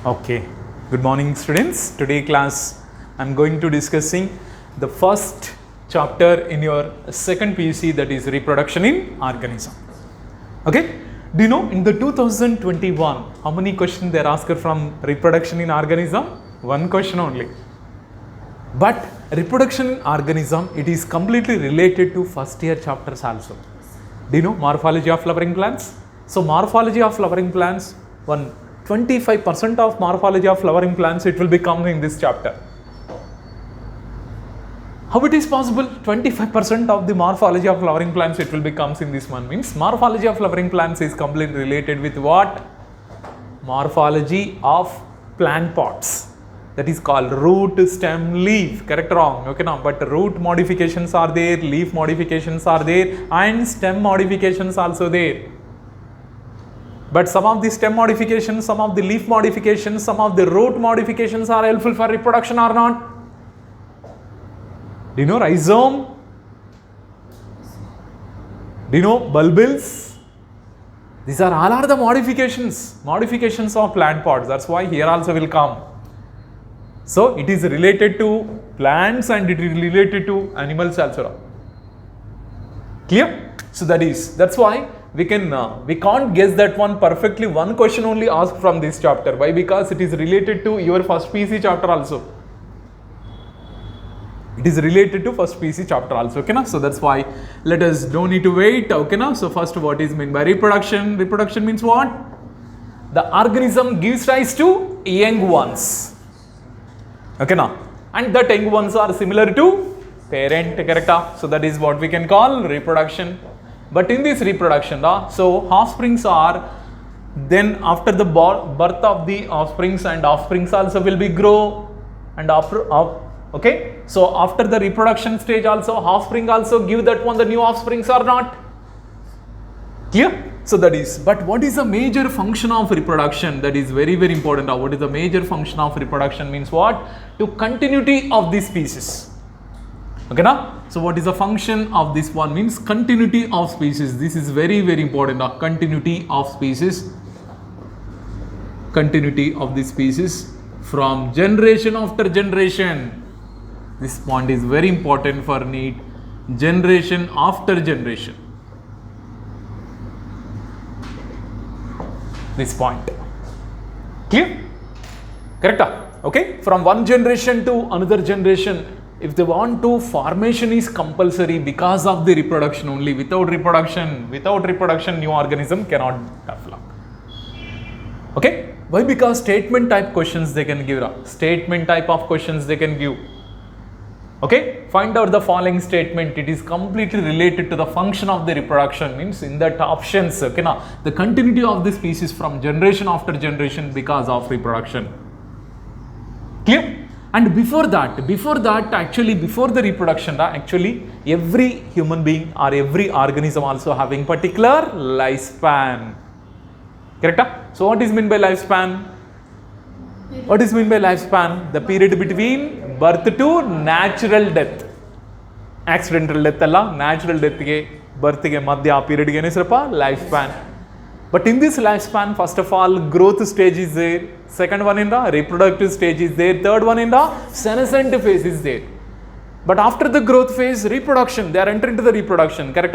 Okay, good morning students. Today class I am going to discussing the first chapter in your second PUC, that is reproduction in organism. Okay, do you know in the 2021 how many questions they are asked from reproduction in organism? One question only. But reproduction in organism, it is completely related to first year chapters also. Do you know morphology of flowering plants? So morphology of flowering plants, 25% of morphology of flowering plants, it will be coming in this chapter. How it is possible? 25% of the morphology of flowering plants, it will be comes in this one. Means morphology of flowering plants is completely related with what? Morphology of plant pots. That is called root, stem, leaf. Correct or wrong? Okay, now, but root modifications are there, leaf modifications are there, and stem modifications also there. But some of the stem modifications, some of the leaf modifications, some of the root modifications are helpful for reproduction or not? Do you know rhizome? Do you know bulbils? These are all are the modifications of plant pots. That's why here also will come. So it is related to plants and it is related to animals also. Clear? So that's why we can't guess that one perfectly. One question only asked from this chapter. Why? Because it is related to your first PC chapter also. It is related to first PC chapter also. Okay, na? So that's why let us don't need to wait. Okay, na? So first, what is meant by reproduction? Reproduction means what? The organism gives rise to young ones. Okay, na? And that young ones are similar to parent. Correct? So that is what we can call reproduction. But in this reproduction, so offsprings are, then after the birth of the offsprings, and offsprings also will be grow, and okay. So after the reproduction stage also, offspring also give that one the new offsprings or not? Clear? So that is, but what is the major function of reproduction? That is very, very important. Now, what is the major function of reproduction means what? To continuity of the species. Okay, now? So what is the function of this one? Means continuity of species. This is very, very important. Now, continuity of species. Continuity of the species from generation after generation. This point is very important for NEET. Generation after generation. This point. Clear? Correct? Okay? From one generation to another generation, if they want to, formation is compulsory because of the reproduction only. Without reproduction, new organism cannot develop. Okay? Why? Because statement type questions they can give. Statement type of questions they can give. Okay? Find out the following statement. It is completely related to the function of the reproduction. Means in that options, okay, now the continuity of the species from generation after generation because of reproduction. Clear? And before that, actually before the reproduction, actually every human being or every organism also having particular lifespan. Correct? So what is meant by lifespan? What is meant by lifespan? The period between birth to natural death. Accidental death alla, natural death ge, birth ge madhya period ge lifespan. But in this lifespan, first of all, growth stage is there. Second one in the reproductive stage is there. Third one in the senescent phase is there. But after the growth phase, reproduction, they are entering into the reproduction. Correct?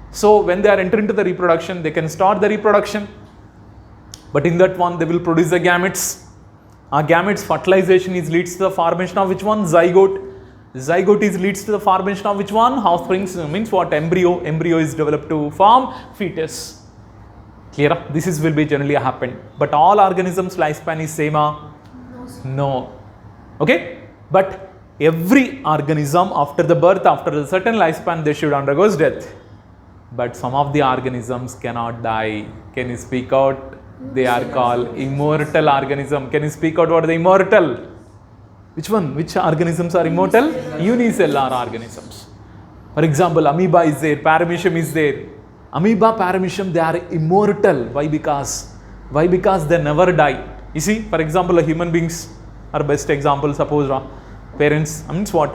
So when they are entering into the reproduction, they can start the reproduction. But in that one, they will produce the gametes. Gametes fertilization is leads to the formation of which one? Zygote. Zygote is leads to the formation of which one? Offsprings. Means what? Embryo. Embryo is developed to form fetus. Clear? This is will be generally happen. But all organisms lifespan is same? No. Okay? But every organism after the birth, after a certain lifespan, they should undergo death. But some of the organisms cannot die. Can you speak out? They are called immortal organism. Can you speak out what the immortal? Which one? Which organisms are immortal? Unicellular organisms. For example, amoeba is there, paramecium is there. Amoeba, paramecium, they are immortal. Why? Because they never die. You see, for example, human beings are best example. Suppose parents, means what?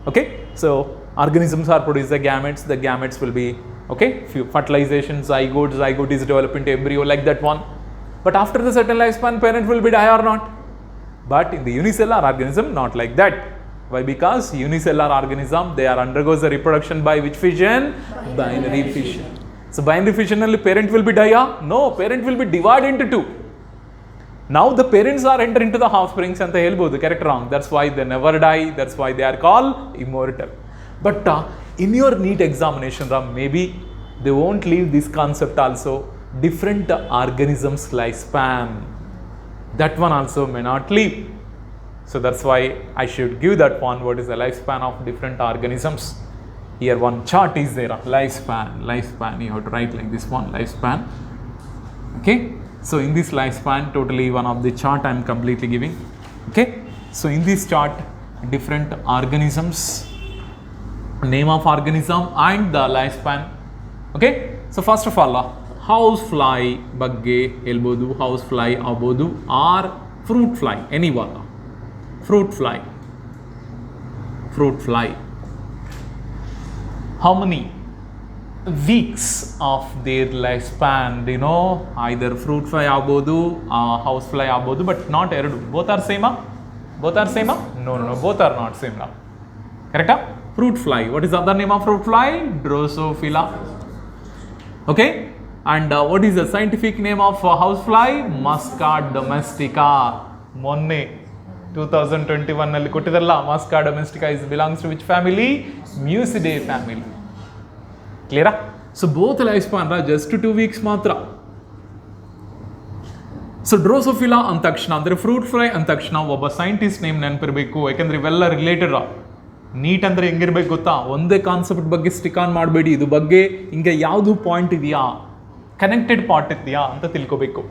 Okay, so organisms are produced the gametes will be Okay, fertilization, zygote is developed into embryo, like that one. But after the certain lifespan, parent will be die or not. But in the unicellular organism, not like that. Why? Because unicellular organism, they are undergoes the reproduction by which fission? Binary fission. So binary fission only parent will be die? No, parent will be divided into two. Now the parents are enter into the offsprings and the elbow, the correct wrong. That's why they never die. That's why they are called immortal. But in your NEET examination, maybe they won't leave this concept also. Different organisms lifespan. That one also may not leave. So that's why I should give that one. What is the lifespan of different organisms? Here one chart is there. Lifespan. You have to write like this one. Lifespan. Okay. So in this lifespan, totally one of the chart I am completely giving. Okay. So in this chart, different organisms, name of organism and the lifespan. Okay. So first of all, housefly ಬಗ್ಗೆ ಹೇಳ್ಬೋದು, housefly ಆಗ್ಬೋದು, or fruit fly, anyone. Fruit fly. How many weeks of their lifespan? Do you know? Either fruit fly ಆಗ್ಬೋದು, housefly ಆಗ್ಬೋದು, but not ಎರಡು. Both are same? No, both are not same now. Correct? Fruit fly. What is the other name of fruit fly? Drosophila. Okay. And what is the scientific name of housefly? Musca domestica. ಮೊನ್ನೆ 2021 ನಲ್ಲಿ ಕೊಟ್ಟಿದ್ರಲ್ಲ, Musca domestica is belongs to which family? Mucidae family. Clear? So both lifespan just 2 weeks ಮಾತ್ರ. So Drosophila ಅಂದ ತಕ್ಷಣ ಅಂದರೆ fruit fly ಅಂದ ತಕ್ಷಣ ಒಬ್ಬ scientist name ನೆನಪಿರಬೇಕು. ಯಾಕೆಂದರೆ ಇವೆಲ್ಲ ರಿಲೇಟೆಡ್. ನೀಟ್ ಅಂದರೆ ಹೆಂಗಿರ್ಬೇಕು ಗೊತ್ತಾ? ಒಂದೇ ಕಾನ್ಸೆಪ್ಟ್ ಬಗ್ಗೆ ಸ್ಟಿಕ್ ಆನ್ ಮಾಡಬೇಡಿ. ಇದು ಬಗ್ಗೆ ಹಿಂಗೆ ಯಾವುದು ಪಾಯಿಂಟ್ ಇದೆಯಾ, ಕನೆಕ್ಟೆಡ್ ಪಾರ್ಟ್ ಇದೆಯಾ ಅಂತ ತಿಳ್ಕೋಬೇಕು.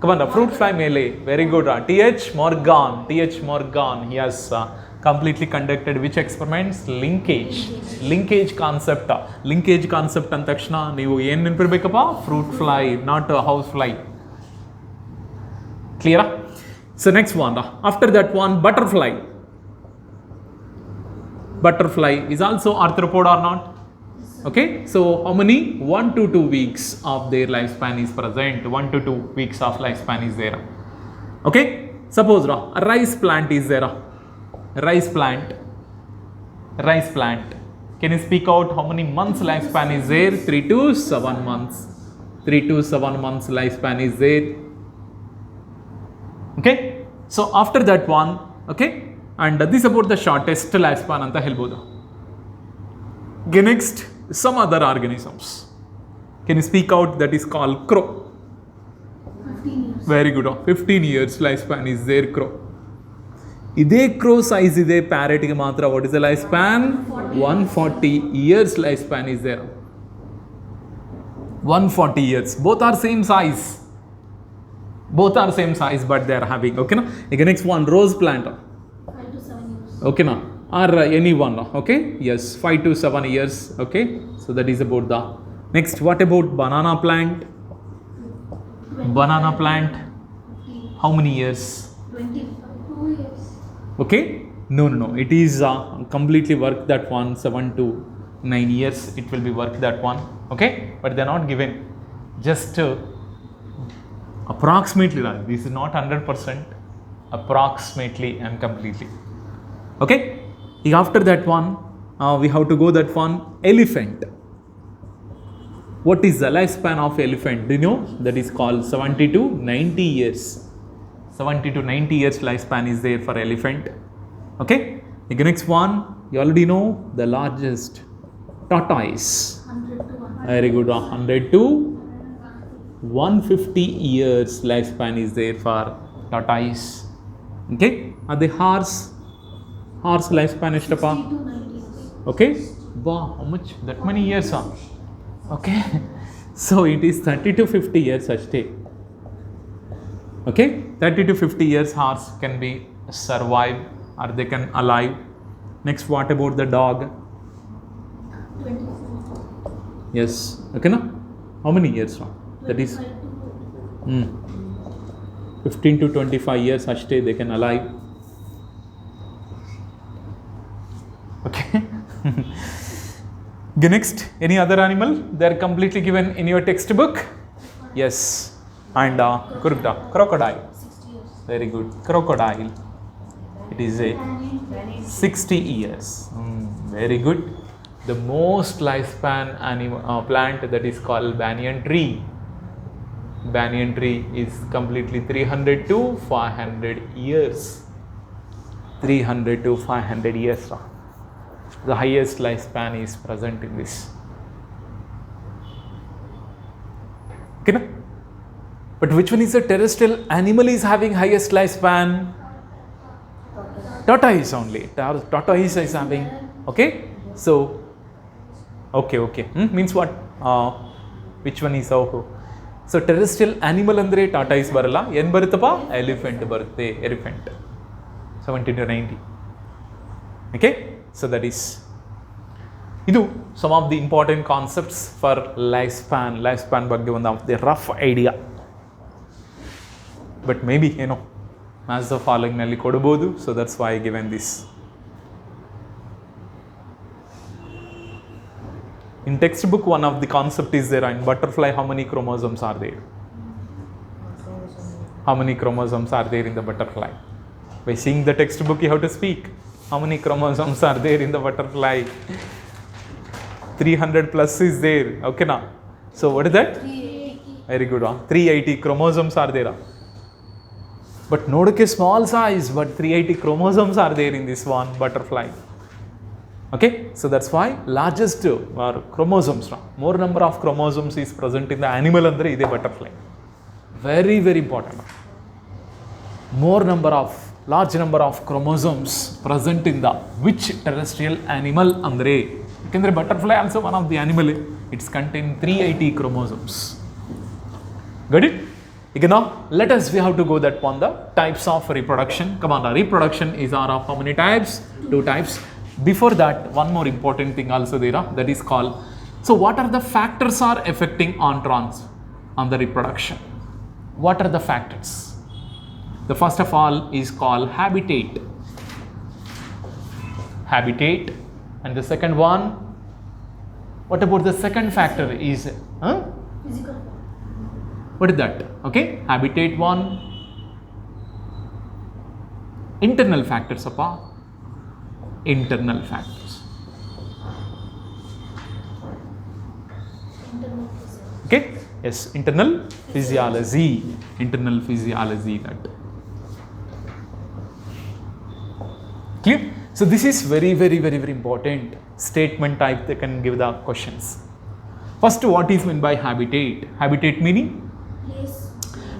ಕಮನ್, ಫ್ರೂಟ್ ಫ್ಲೈ ಮೇಲೆ very good. T H. Morgan, he has completely conducted which experiments? Linkage concept. Linkage concept ಅಂದ ತಕ್ಷಣ ನೀವು ಏನು ನೆನಪಿರ್ಬೇಕಪ್ಪ? Fruit fly, not house fly. Clear? So next one, after that one, butterfly is also arthropod or not? Okay, so how many? 1 to 2 weeks of their lifespan is present. 1 to 2 weeks of lifespan is there. Okay, suppose a rice plant is there. Rice plant. Can you speak out how many months lifespan is there? 3 to 7 months. 3 to 7 months lifespan is there. Okay, so after that one, okay, and this about the shortest lifespan anta helbodu. Okay, next, some other organisms. Can you speak out? That is called crow. 15 years. Very good. 15 years lifespan is there, crow. Ide crow size ide parrot ge matra. What is the lifespan? 140 years lifespan is there. 140 years. Both are same size, but they are having. Okay, na? Okay, next one, rose plant. 5 to 7 years. Okay, na? Or any one. Okay, yes, 5 to 7 years. Okay, so that is about the next. What about banana plant? 15. How many years? 22 years. Okay, no, it is completely work that one. 7 to 9 years it will be work that one. Okay, but they are not given, just approximately. This is not 100%, approximately and completely. Okay, after that one we have to go that one, elephant. What is the lifespan of elephant? Do you know? That is called 70 to 90 years. 70 to 90 years lifespan is there for elephant. Okay, the next one, you already know, the largest, tortoise. 100 to 100. Very good. 100 to 150 years lifespan is there for tortoise. Okay, and the horse lifespan is 60 to 90 years. okay. Wow, how much? That many years, huh? Okay, so it is 30 to 50 years stay. Okay, 30 to 50 years horse can be survive or they can alive. Next, what about the dog? 24. Yes, okay, na? How many years, huh? That is 25 to 15 to 25 years stay they can alive. Okay. Okay, next, any other animal? They are completely given in your textbook. Yes, And crocodile. 60 years. Very good. Crocodile. It is a 60 years. Very good. The most lifespan plant that is called banyan tree. Banyan tree is completely 300 to 500 years. 300 to 500 years. The highest lifespan is present in this. Okay, na? But which one is the terrestrial animal is having highest lifespan? Tortoise only. Tortoise is having. Okay. So. Okay. Means what? Which one is how? So terrestrial animal andre tortoise barala. Yen barutapa? Elephant barute. Elephant. 70 to 90. Okay. So that is. Idu some of the important concepts for lifespan. Lifespan ಬಗ್ಗೆ ಒಂದು the rough idea. But maybe maths of following nalli kodabodu, so that's why I given this. In textbook, one of the concept is there in butterfly. How many chromosomes are there? How many chromosomes are there in the butterfly? By seeing the textbook, you have to speak. How many chromosomes are there in the butterfly? 300 plus is there. Okay, now. So what is that? 380. Very good. 380 chromosomes are there. But notice small size, but 380 chromosomes are there in this one butterfly. Okay, so that's why largest chromosomes, more number of chromosomes is present in the animal andre ide butterfly. Very, very important. More number of, large number of chromosomes present in the which terrestrial animal andre. Yakandre butterfly also one of the animal. It's contain 380 chromosomes. Got it? Now, let us, we have to go that on the types of reproduction. Come on, the reproduction is are of how many types? 2 types. Before that, one more important thing also there, that is called, so what are the factors are affecting on the reproduction? What are the factors? The first of all is called habitat. Habitat. And the second one, what about the second factor is, Physical. what is that? Okay, habitat one. Internal factors apart. Internal factors. Internal physical. Okay, yes, internal physiology. Internal physiology that. Clear? So this is very, very, very, very important statement type they can give the questions. First, what is meant by habitat? Habitat meaning?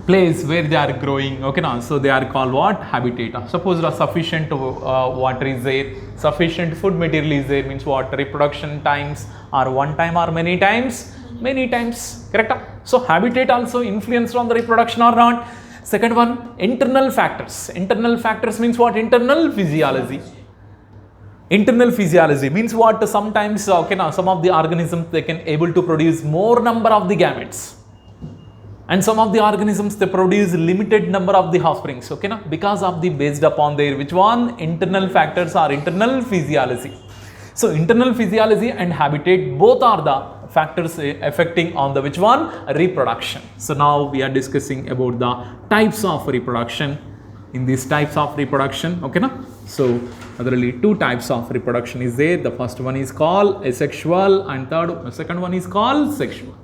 Place where they are growing. Okay, now so they are called what? Habitat. Suppose sufficient water is there, sufficient food material is there, means what? Reproduction times are one time or many times? Many times. Correct? So habitat also influenced on the reproduction or not? Second one, internal factors. Internal factors means what? Internal physiology. Internal physiology means what? Sometimes okay, now some of the organisms they can able to produce more number of the gametes. And some of the organisms they produce limited number of the offsprings, okay, na? Because of the based upon their which one? Internal factors are internal physiology. So internal physiology and habitat both are the factors affecting on the which one? Reproduction. So now we are discussing about the types of reproduction. In these types of reproduction, okay, na? So there are 2 types of reproduction is there. The first one is called asexual and second one is called sexual.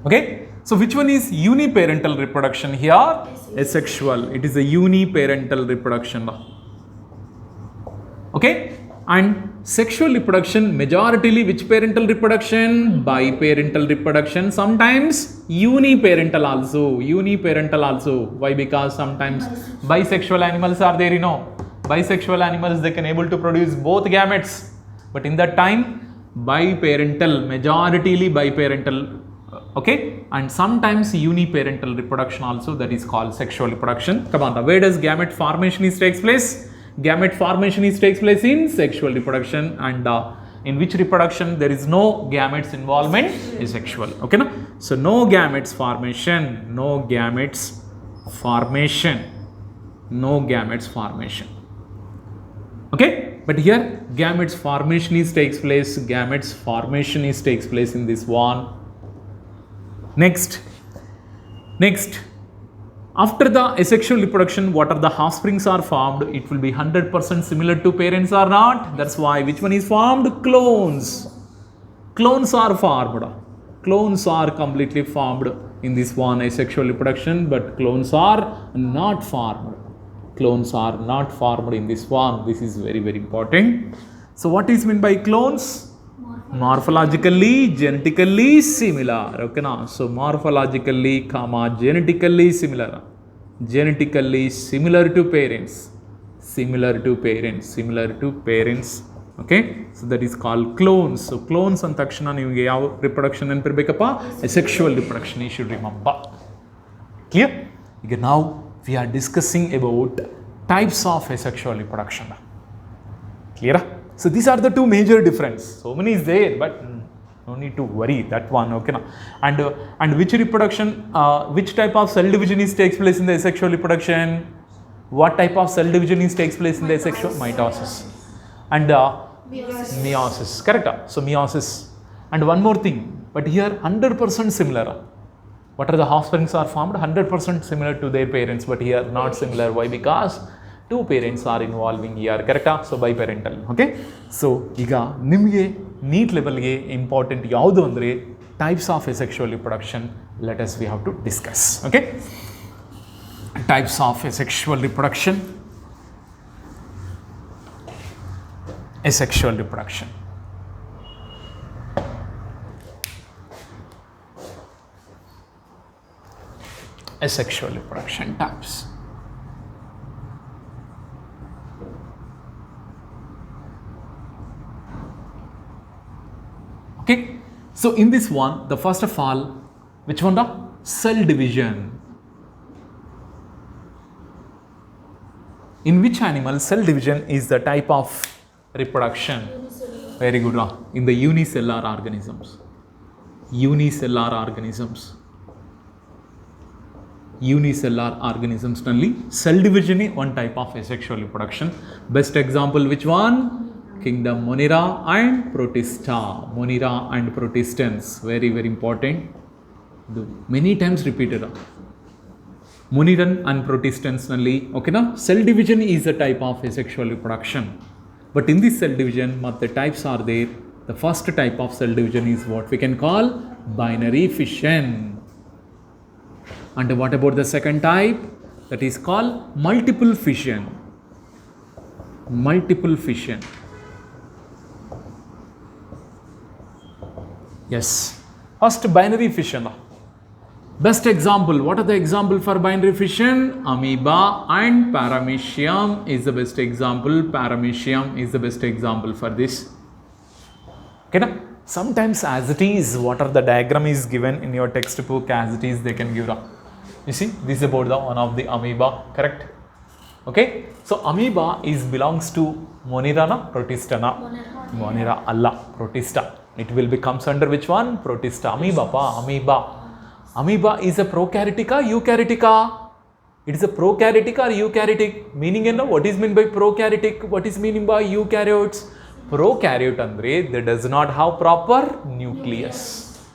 Okay, so which one is uniparental reproduction here? Asexual. It is a uniparental reproduction. Okay, and sexual reproduction majoritarily which parental reproduction? Biparental reproduction. Sometimes uniparental also. Uniparental also. Why? Because sometimes bisexual animals are there, Bisexual animals they can able to produce both gametes. But in that time, biparental, majoritarily biparental. Okay, and sometimes uniparental reproduction also, that is called sexual reproduction. Come on, where does gamete formation is takes place? Gamete formation is takes place in sexual reproduction, and in which reproduction there is no gametes involvement is sexual. Okay, no? So no gametes formation, no gametes formation, no gametes formation. Okay, but here gametes formation is takes place. Gametes formation is takes place in this one. Next, Next, after the asexual reproduction, what are the offsprings are formed? It will be 100% similar to parents or not? That's why which one is formed? Clones. Clones are formed. Clones are completely formed in this one asexual reproduction, but clones are not formed. Clones are not formed in this one. This is very, very important. So what is meant by clones? Morphologically, genetically similar. Okay, now so morphologically, genetically similar. Genetically similar to parents. Similar to parents. Similar to parents. Okay, so that is called clones. So clones and takshana nimage yav reproduction and pirbekappa asexual reproduction. You should remember. Clear? Okay, now we are discussing about types of asexual reproduction. Clear? So these are the two major difference. So many is there, but no need to worry that one. Okay, now and which reproduction, which type of cell division is takes place in the asexual reproduction? What type of cell division is takes place in the asexual? Mitosis and meiosis. Correct? So meiosis. And one more thing, but here 100% similar. What are the offsprings are formed? 100% similar to their parents, but here not similar. Why? Because two parents are involving here. Correct? So biparental. Okay. So iga nimge neat level ge important yaudu andre types of asexual reproduction. Let us we have to discuss. Okay. Types of asexual reproduction. Asexual reproduction. Asexual reproduction types. Okay, so in this one, the first of all, which one? The cell division. In which animal cell division is the type of reproduction? Very good. In the unicellular organisms. Unicellular organisms. Unicellular organisms only. Cell division is one type of asexual reproduction. Best example, which one? Kingdom Monera and Protista. Monera and Protistans. Very, very important. Many times repeated. Moneran and Protistans only. Okay, now cell division is a type of asexual reproduction. But in this cell division, the types are there. The first type of cell division is what we can call binary fission. And what about the second type? That is called multiple fission. Multiple fission. Yes. First, binary fission. Best example. What are the example for binary fission? Amoeba and Paramecium is the best example. Paramecium is the best example for this. Okay, now, sometimes as it is, what are the diagram is given in your textbook as it is, they can give. You see, this is about the one of the amoeba, correct? Okay, so amoeba is belongs to Monera na Protista na? Monera alla Protista. It will becomes under which one? Protista. Amoeba pa, amoeba. Amoeba is a prokaryotica, eukaryotica. It is a prokaryotic or eukaryotic. Meaning, what is meant by prokaryotic? What is meaning by eukaryotes? Prokaryote andre, they does not have proper nucleus.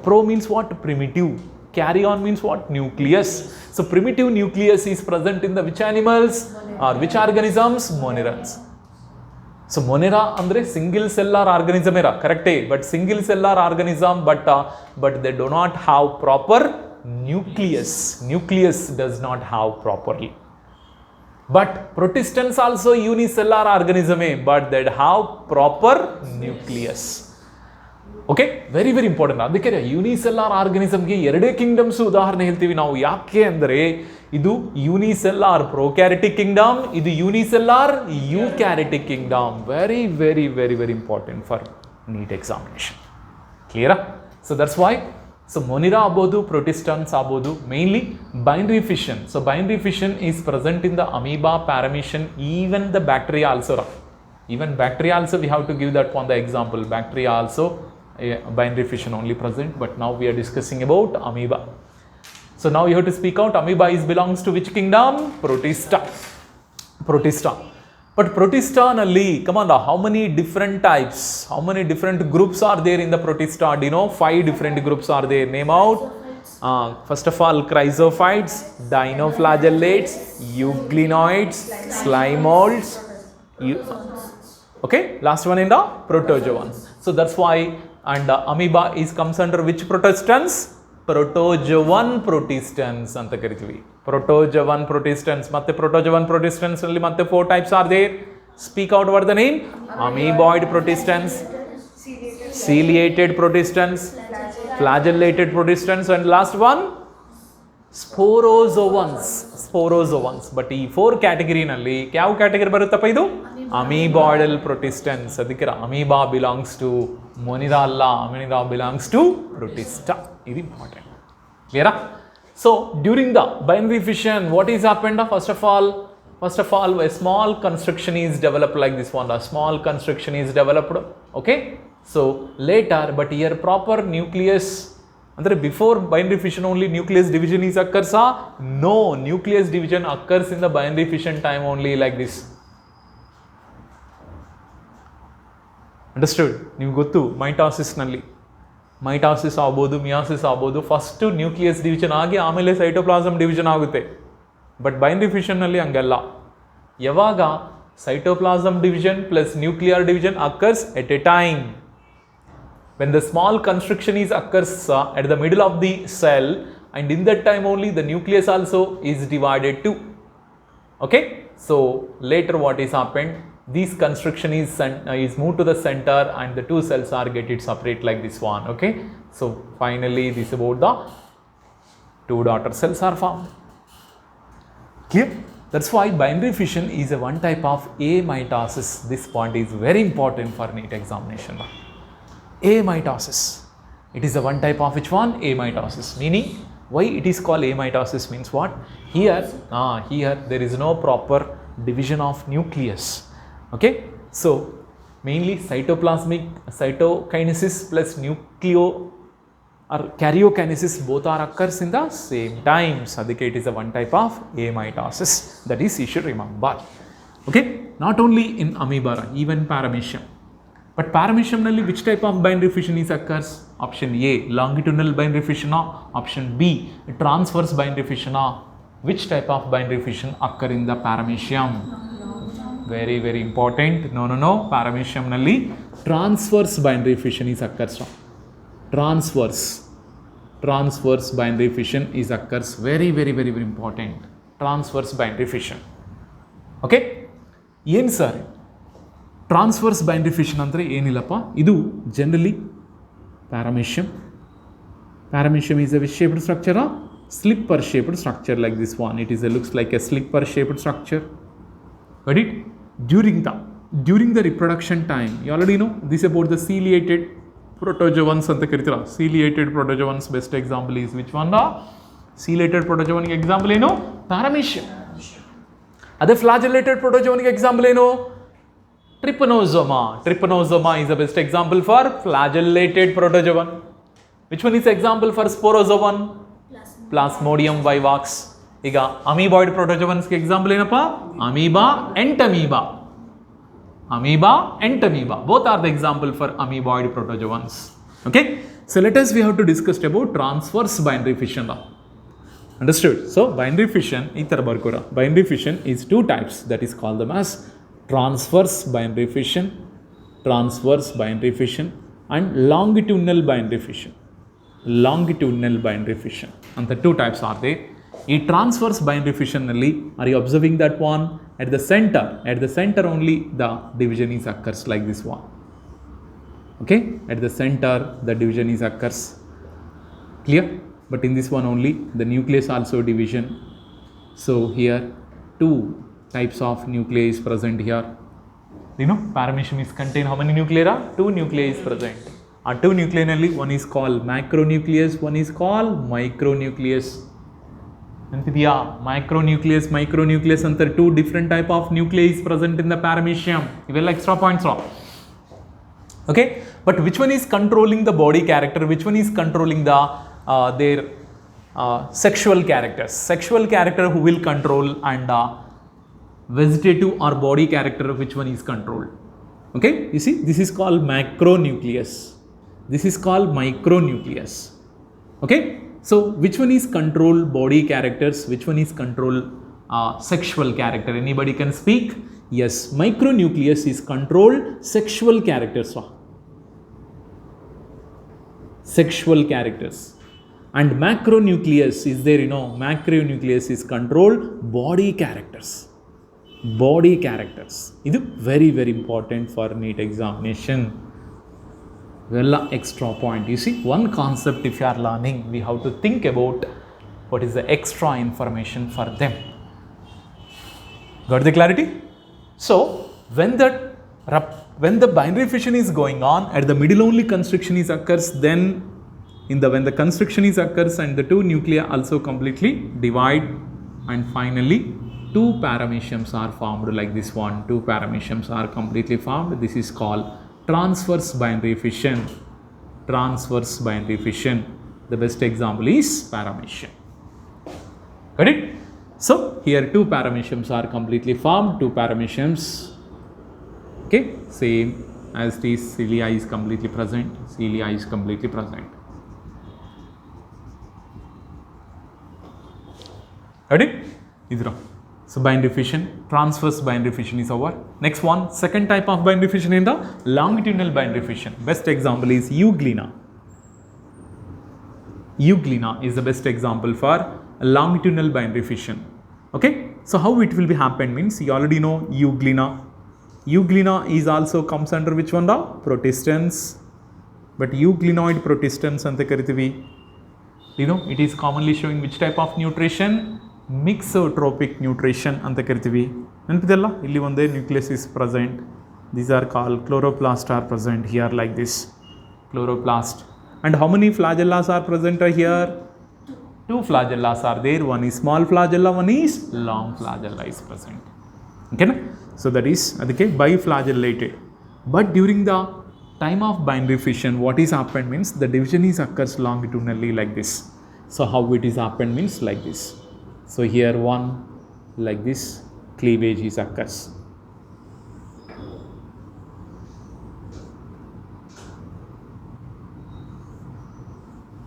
Pro means what? Primitive. Carry-on means what? Nucleus. So primitive nucleus is present in the which animals or which organisms? Monerans. So Monera andre single cellular organism era, correct? But single cellular organism, but they do not have proper nucleus. Nucleus does not have properly. But Protistans also unicellular organism, but they have proper nucleus. Okay, very very important. ಅದಕ್ಕೆ ಯೂನಿಸೆಲ್ಲಾರ್ ಆರ್ಗನಿಸಮ್ಗೆ ಎರಡೇ kingdoms ಉದಾಹರಣೆ ಹೇಳ್ತೀವಿ ನಾವು. ಯಾಕೆ ಅಂದರೆ ಇದು ಯೂನಿಸೆಲ್ಲಾರ್ prokaryotic kingdom, ಇದು unicellular eukaryotic kingdom. Very very very very important for NEET examination. ಕ್ಲಿಯರಾ? So that's why so monera ಆಗ್ಬೋದು, ಪ್ರೊಟಿಸ್ಟನ್ಸ್ ಆಗ್ಬೋದು, mainly binary fission. So binary fission is present in the amoeba, paramecium, even the bacteria also. Even bacteria also we have to give that one the example. Bacteria also binary fission only present, but now we are discussing about amoeba. So now you have to speak out. Amoeba is belongs to which kingdom? Protista. Protista. But Protista nalli, come on, how many different types? How many different groups are there in the Protista? Do you know? 5 different groups are there. Name out. First of all, chrysophytes, dinoflagellates, euglenoids, slime molds. Okay, last one in the protozoans. So that's why, and amoeba comes under which protistans? Protozoan protistans anta kariತೀವಿ. Protozoan protistans. ಮತ್ತೆ protozoan protistans ಅಲ್ಲಿ ಮತ್ತೆ 4 types are there. Speak out what the name? Amoeboid protistans, ciliated protistans, flagellated protistans, and last one sporozoans. But ಈ 4 category ನಲ್ಲಿ ಯಾವ category ಬರುತ್ತಪ್ಪ ಇದು? Amoeboidal protistans. ಅದಕ್ಕೆ amoeba belongs to monera ಅಲ್ಲ, amoeba belongs to protista. ಇದು important. Clear? So during the binary fission, what is happened? First of all, a small construction is developed like this one. A small construction is developed. Okay. So later, but here proper nucleus. Andre before binary fission only nucleus division is occurs. No, nucleus division occurs in the binary fission time only like this. Understood? ನಿಮ್ಗೆ ಗೊತ್ತು ಮೈಟಾಸಿಸ್ನಲ್ಲಿ mitosis ಆಗ್ಬೋದು, ಮಿಯಾಸಿಸ್ ಆಗ್ಬೋದು, first nucleus division ಆಗಿ ಆಮೇಲೆ cytoplasm division ಆಗುತ್ತೆ. But binary ಫಿಷನ್ನಲ್ಲಿ ಹಂಗಲ್ಲ. ಯಾವಾಗ cytoplasm division plus nuclear division occurs at a time. When the small constriction is occurs at the middle of the cell, and in that time only the nucleus also is divided too. Okay, so later what is happened? This constriction is moved to the center and the two cells are get it separate like this one. Okay, so finally this about the two daughter cells are formed. Clear? That's why binary fission is a one type of amitosis. This point is very important for NEET examination. Amitosis. It is a one type of which one? Amitosis. Meaning, why it is called amitosis means what? Here there is no proper division of nucleus. Okay, so mainly cytokinesis plus nucleo or karyokinesis both are occurs in the same time. So it is a one type of amitosis. That is you should remember. Okay, not only in amoeba, even paramecium. But paramecium nalli which type of binary fission is occurs? Option A, longitudinal binary fission. Option B, transverse binary fission. Which type of binary fission occur in the paramecium? Very very important. No. Paramecium nalli transverse binary fission is occurs. Transverse binary fission is occurs. Very important. Transverse binary fission. Okay. Yen sir? Transverse binary fission ಅಂದರೆ ಏನಿಲ್ಲಪ್ಪ, ಇದು generally paramecium is a shaped structure, slipper shaped structure like this one. It is looks like a slipper shaped structure. But it during the reproduction time you already know this about the ciliated protozoans ಅಂತ ಕರಿತೀರ. Ciliated protozoans best example is which one? Ciliated ಪ್ರೊಟೋಜೋವನ್ಗೆ example ಏನು? Paramecium. ಅದೇ flagellated ಪ್ರೊಟೋಜೋವನ್ಗೆ example ಏನು? Trypanosoma is the best example for flagellated protozoan. Which one is example for sporozoan? Plasmodium vivax. ಈಗ amoeboid protozoans ಗೆ example ಏನಪ್ಪ? Amoeba and amoeba. Both are the example for amoeboid protozoans. Okay. So let us we have to discuss about transverse binary fission. Understood? So binary fission ಈ ತರ ಬರ್ಕೋರ. Binary fission is two types, that is called them as transverse binary fission and longitudinal binary fission. And the two types are there. In transverse binary fission nalli, are you observing that one? At the center only the division is occurs like this one. Okay, at the center the division is occurs. Clear? But in this one only the nucleus also division. So here two types of nuclei is present here. You know, paramecium is contain how many nuclei? Two nuclei is present. Our two nuclei nalli, one is called macronucleus, one is called micronucleus. Antidiya, micronucleus anta two different type of nuclei is present in the paramecium. Ivel extra points raw. Okay, but which one is controlling the body character? Which one is controlling the their sexual characters? Sexual character who will control, and vegetative or body character which one is controlled? Okay, you see this is called macronucleus, this is called micronucleus. Okay, So which one is control body characters, which one is control sexual character? Anybody can speak? Yes, micronucleus is control sexual characters. Sexual characters. And macronucleus is there, macronucleus is control body characters. Body characters. This is very, very important for NEET examination. Well, extra point. You see, one concept if you are learning, we have to think about what is the extra information for them. Got the clarity? So, when the binary fission is going on, at the middle only constriction is occurs, then when the constriction is occurs and the two nuclei also completely divide, and finally two parameciums are formed like this one. Two parameciums are completely formed. This is called transverse binary fission. Transverse binary fission. The best example is paramecium. Got it? So here two parameciums are completely formed. Two parameciums. Okay, same as this cilia is completely present. Cilia is completely present. Got it? So binary fission, transverse binary fission is over. Next one, second type of binary fission in the longitudinal binary fission. Best example is euglena. Euglena is the best example for longitudinal binary fission. Okay, so how it will be happen means you already know euglena. Euglena is also comes under which one? The protistans. But euglenoid protistans ante karitivi. It is commonly showing which type of nutrition? Mixotropic nutrition anta karitivi. Nenpidella illi onde nucleus is present. These are called chloroplast are present here like this. Chloroplast. And how many flagellas are present here? Two flagellas are there. One is small flagella, one is long flagella is present. Okay, so that is biflagellated. But during the time of binary fission, what is happened means the division is occurs longitudinally like this. So how it is happened means like this. So here one like this cleavage is occurs.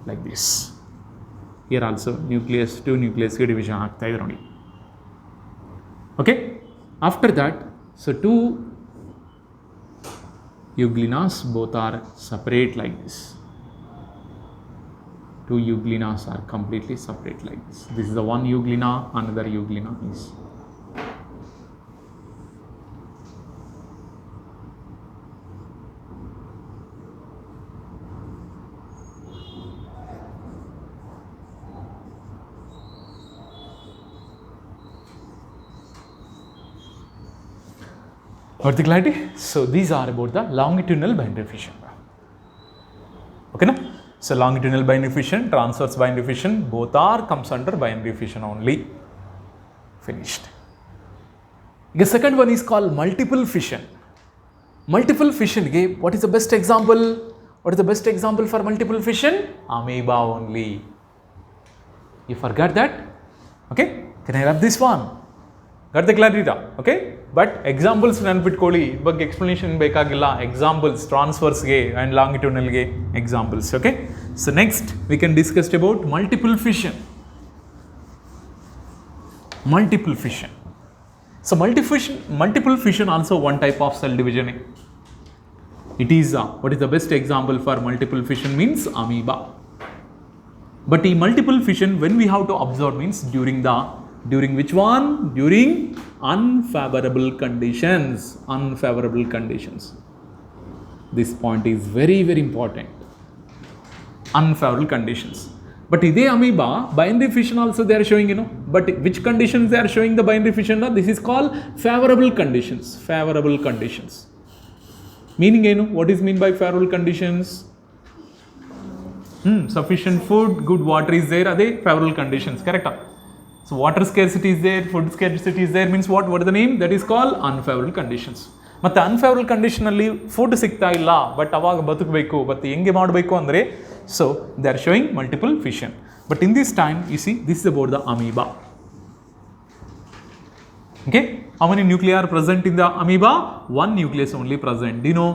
Like this. Here also nucleus, two nucleus division ಆಗ್ತಾ ಇದೆ ನೋಡಿ. Okay. After that, so two euglenas both are separate like this. Two euglenas are completely separate like this. This is the one euglena, another euglena is. Got the clarity? So these are about the longitudinal binary fission. Okay, na? So longitudinal binary fission, transverse binary fission, both are comes under binary fission only. Finished. The second one is called multiple fission. Multiple fission, what is the best example? What is the best example for multiple fission? Amoeba only. You forgot that? Okay, can I have this one? Got the clarity? Okay, but examples ನೆನಪಿಟ್ಕೊಳ್ಳಿ ಬಗ್ಗೆ explanation ಬೇಕಾಗಿಲ್ಲ. Examples transverse ಗೆ and longitudinal ಗೆ examples. Okay, so next we can discuss about multiple fission. Multiple fission. So multiple fission also one type of cell division. It is what is the best example for multiple fission means amoeba. But in multiple fission, when we have to observe means during which one? During unfavorable conditions. Unfavorable conditions. This point is very, very important. Unfavorable conditions. But ide amoeba, binary fission also they are showing, But which conditions they are showing the binary fission? This is called favorable conditions. Favorable conditions. Meaning, what is mean by favorable conditions? Sufficient food, good water is there. Are they favorable conditions? Correct? So water scarcity is there, food scarcity is there, means what? What is the name? That is called unfavorable conditions. ಮತ್ತೆ unfavorable condition ಅಲ್ಲಿ food ಸಿಗ್ತಾ ಇಲ್ಲ, but ಅವಾಗ ಬದುಕಬೇಕು, but ಹೆಂಗೆ ಮಾಡಬೇಕು ಅಂದರೆ, so they are showing multiple fission. But in this time, you see, this is about the amoeba. Okay, how many nuclei are present in the amoeba? One nucleus only present. Do you know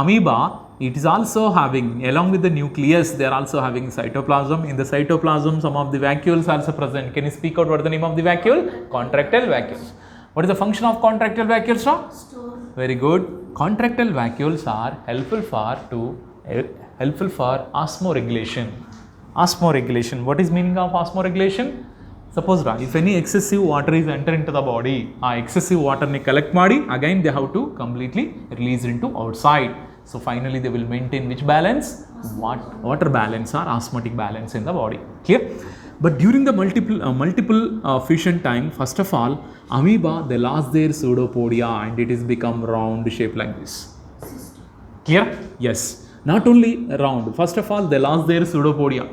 amoeba it is also having, along with the nucleus, they are also having cytoplasm. In the cytoplasm, some of the vacuoles are also present. Can you speak out what is the name of the vacuole? Contractile vacuoles. What is the function of contractile vacuoles, sir? Store. Very good. Contractile vacuoles are helpful for osmoregulation. Osmoregulation. What is meaning of osmoregulation? Suppose if any excessive water is enter into the body, excessive water ni collect ಮಾಡಿ, again they have to completely release into outside. So finally they will maintain which balance? Water balance or osmotic balance in the body. Clear? But during the multiple fission time, first of all, amoeba, they lost their pseudopodia and it is become round shape like this. Clear? Yes. Not only round. First of all, they lost their pseudopodia.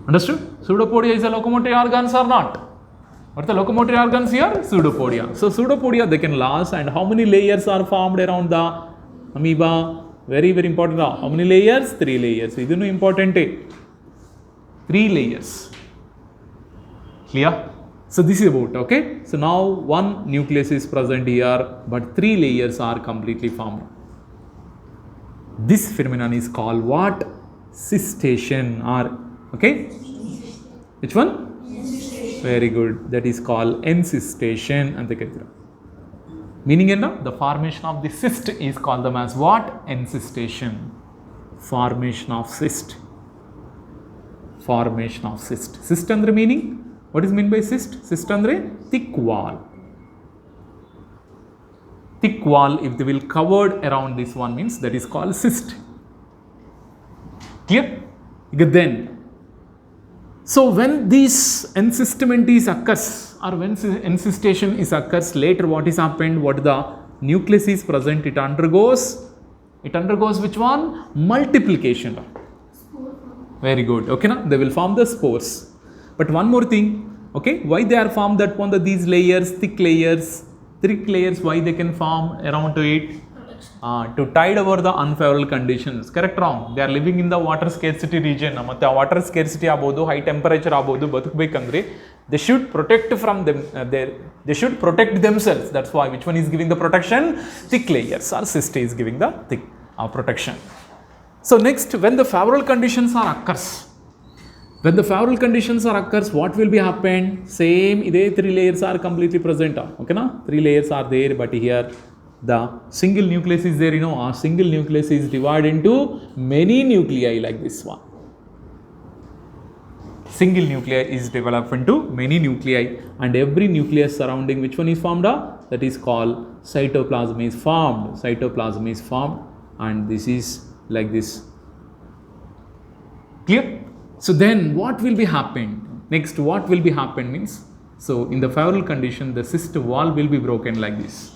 Understood? Pseudopodia is a locomotory organs or not? What are the locomotory organs here? Pseudopodia. So pseudopodia they can lose, and how many layers are formed around the amoeba? Very, very important. How many layers? 3 layers. This is important. 3 layers. Clear? So this is about, okay? So now one nucleus is present here, but 3 layers are completely formed. This phenomenon is called what? Cystation, or okay? Which one? Very good. That is called encystation. Meaning the formation of the cyst is called them as what? Encystation. Formation of cyst. Formation of cyst. Cyst andre meaning? What is meant by cyst? Cyst andre thick wall. Thick wall, if they will covered around this one, means that is called cyst. Clear? Then, so when this encystment is occurs, or when encystation is occurs, later what is happened? What the nucleus is present, it undergoes which one? Multiplication. Very good. Okay, now they will form the spores. But one more thing, okay, why they are formed that one of these layers, thick layers, why they can form around to it? To tide over the unfavorable conditions. Correct, wrong? They are living in the water scarcity region. Water scarcity abodu, high temperature abodu, badukbekandre, they should protect from them. They should protect themselves. That's why which one is giving the protection? Thick layers, or cyst is giving the thick protection. So next, when the favorable conditions are occurs, what will be happen? Same, these 3 layers are completely present. Okay, na? 3 layers are there, but here the single nucleus is there. A single nucleus is divided into many nuclei like this one. Single nuclei is developed into many nuclei, and every nucleus surrounding which one is formed? That is called cytoplasm is formed. Cytoplasm is formed, and this is like this. Clear? So then what will be happened? Next, what will be happened means, so in the favorable condition, the cyst wall will be broken like this.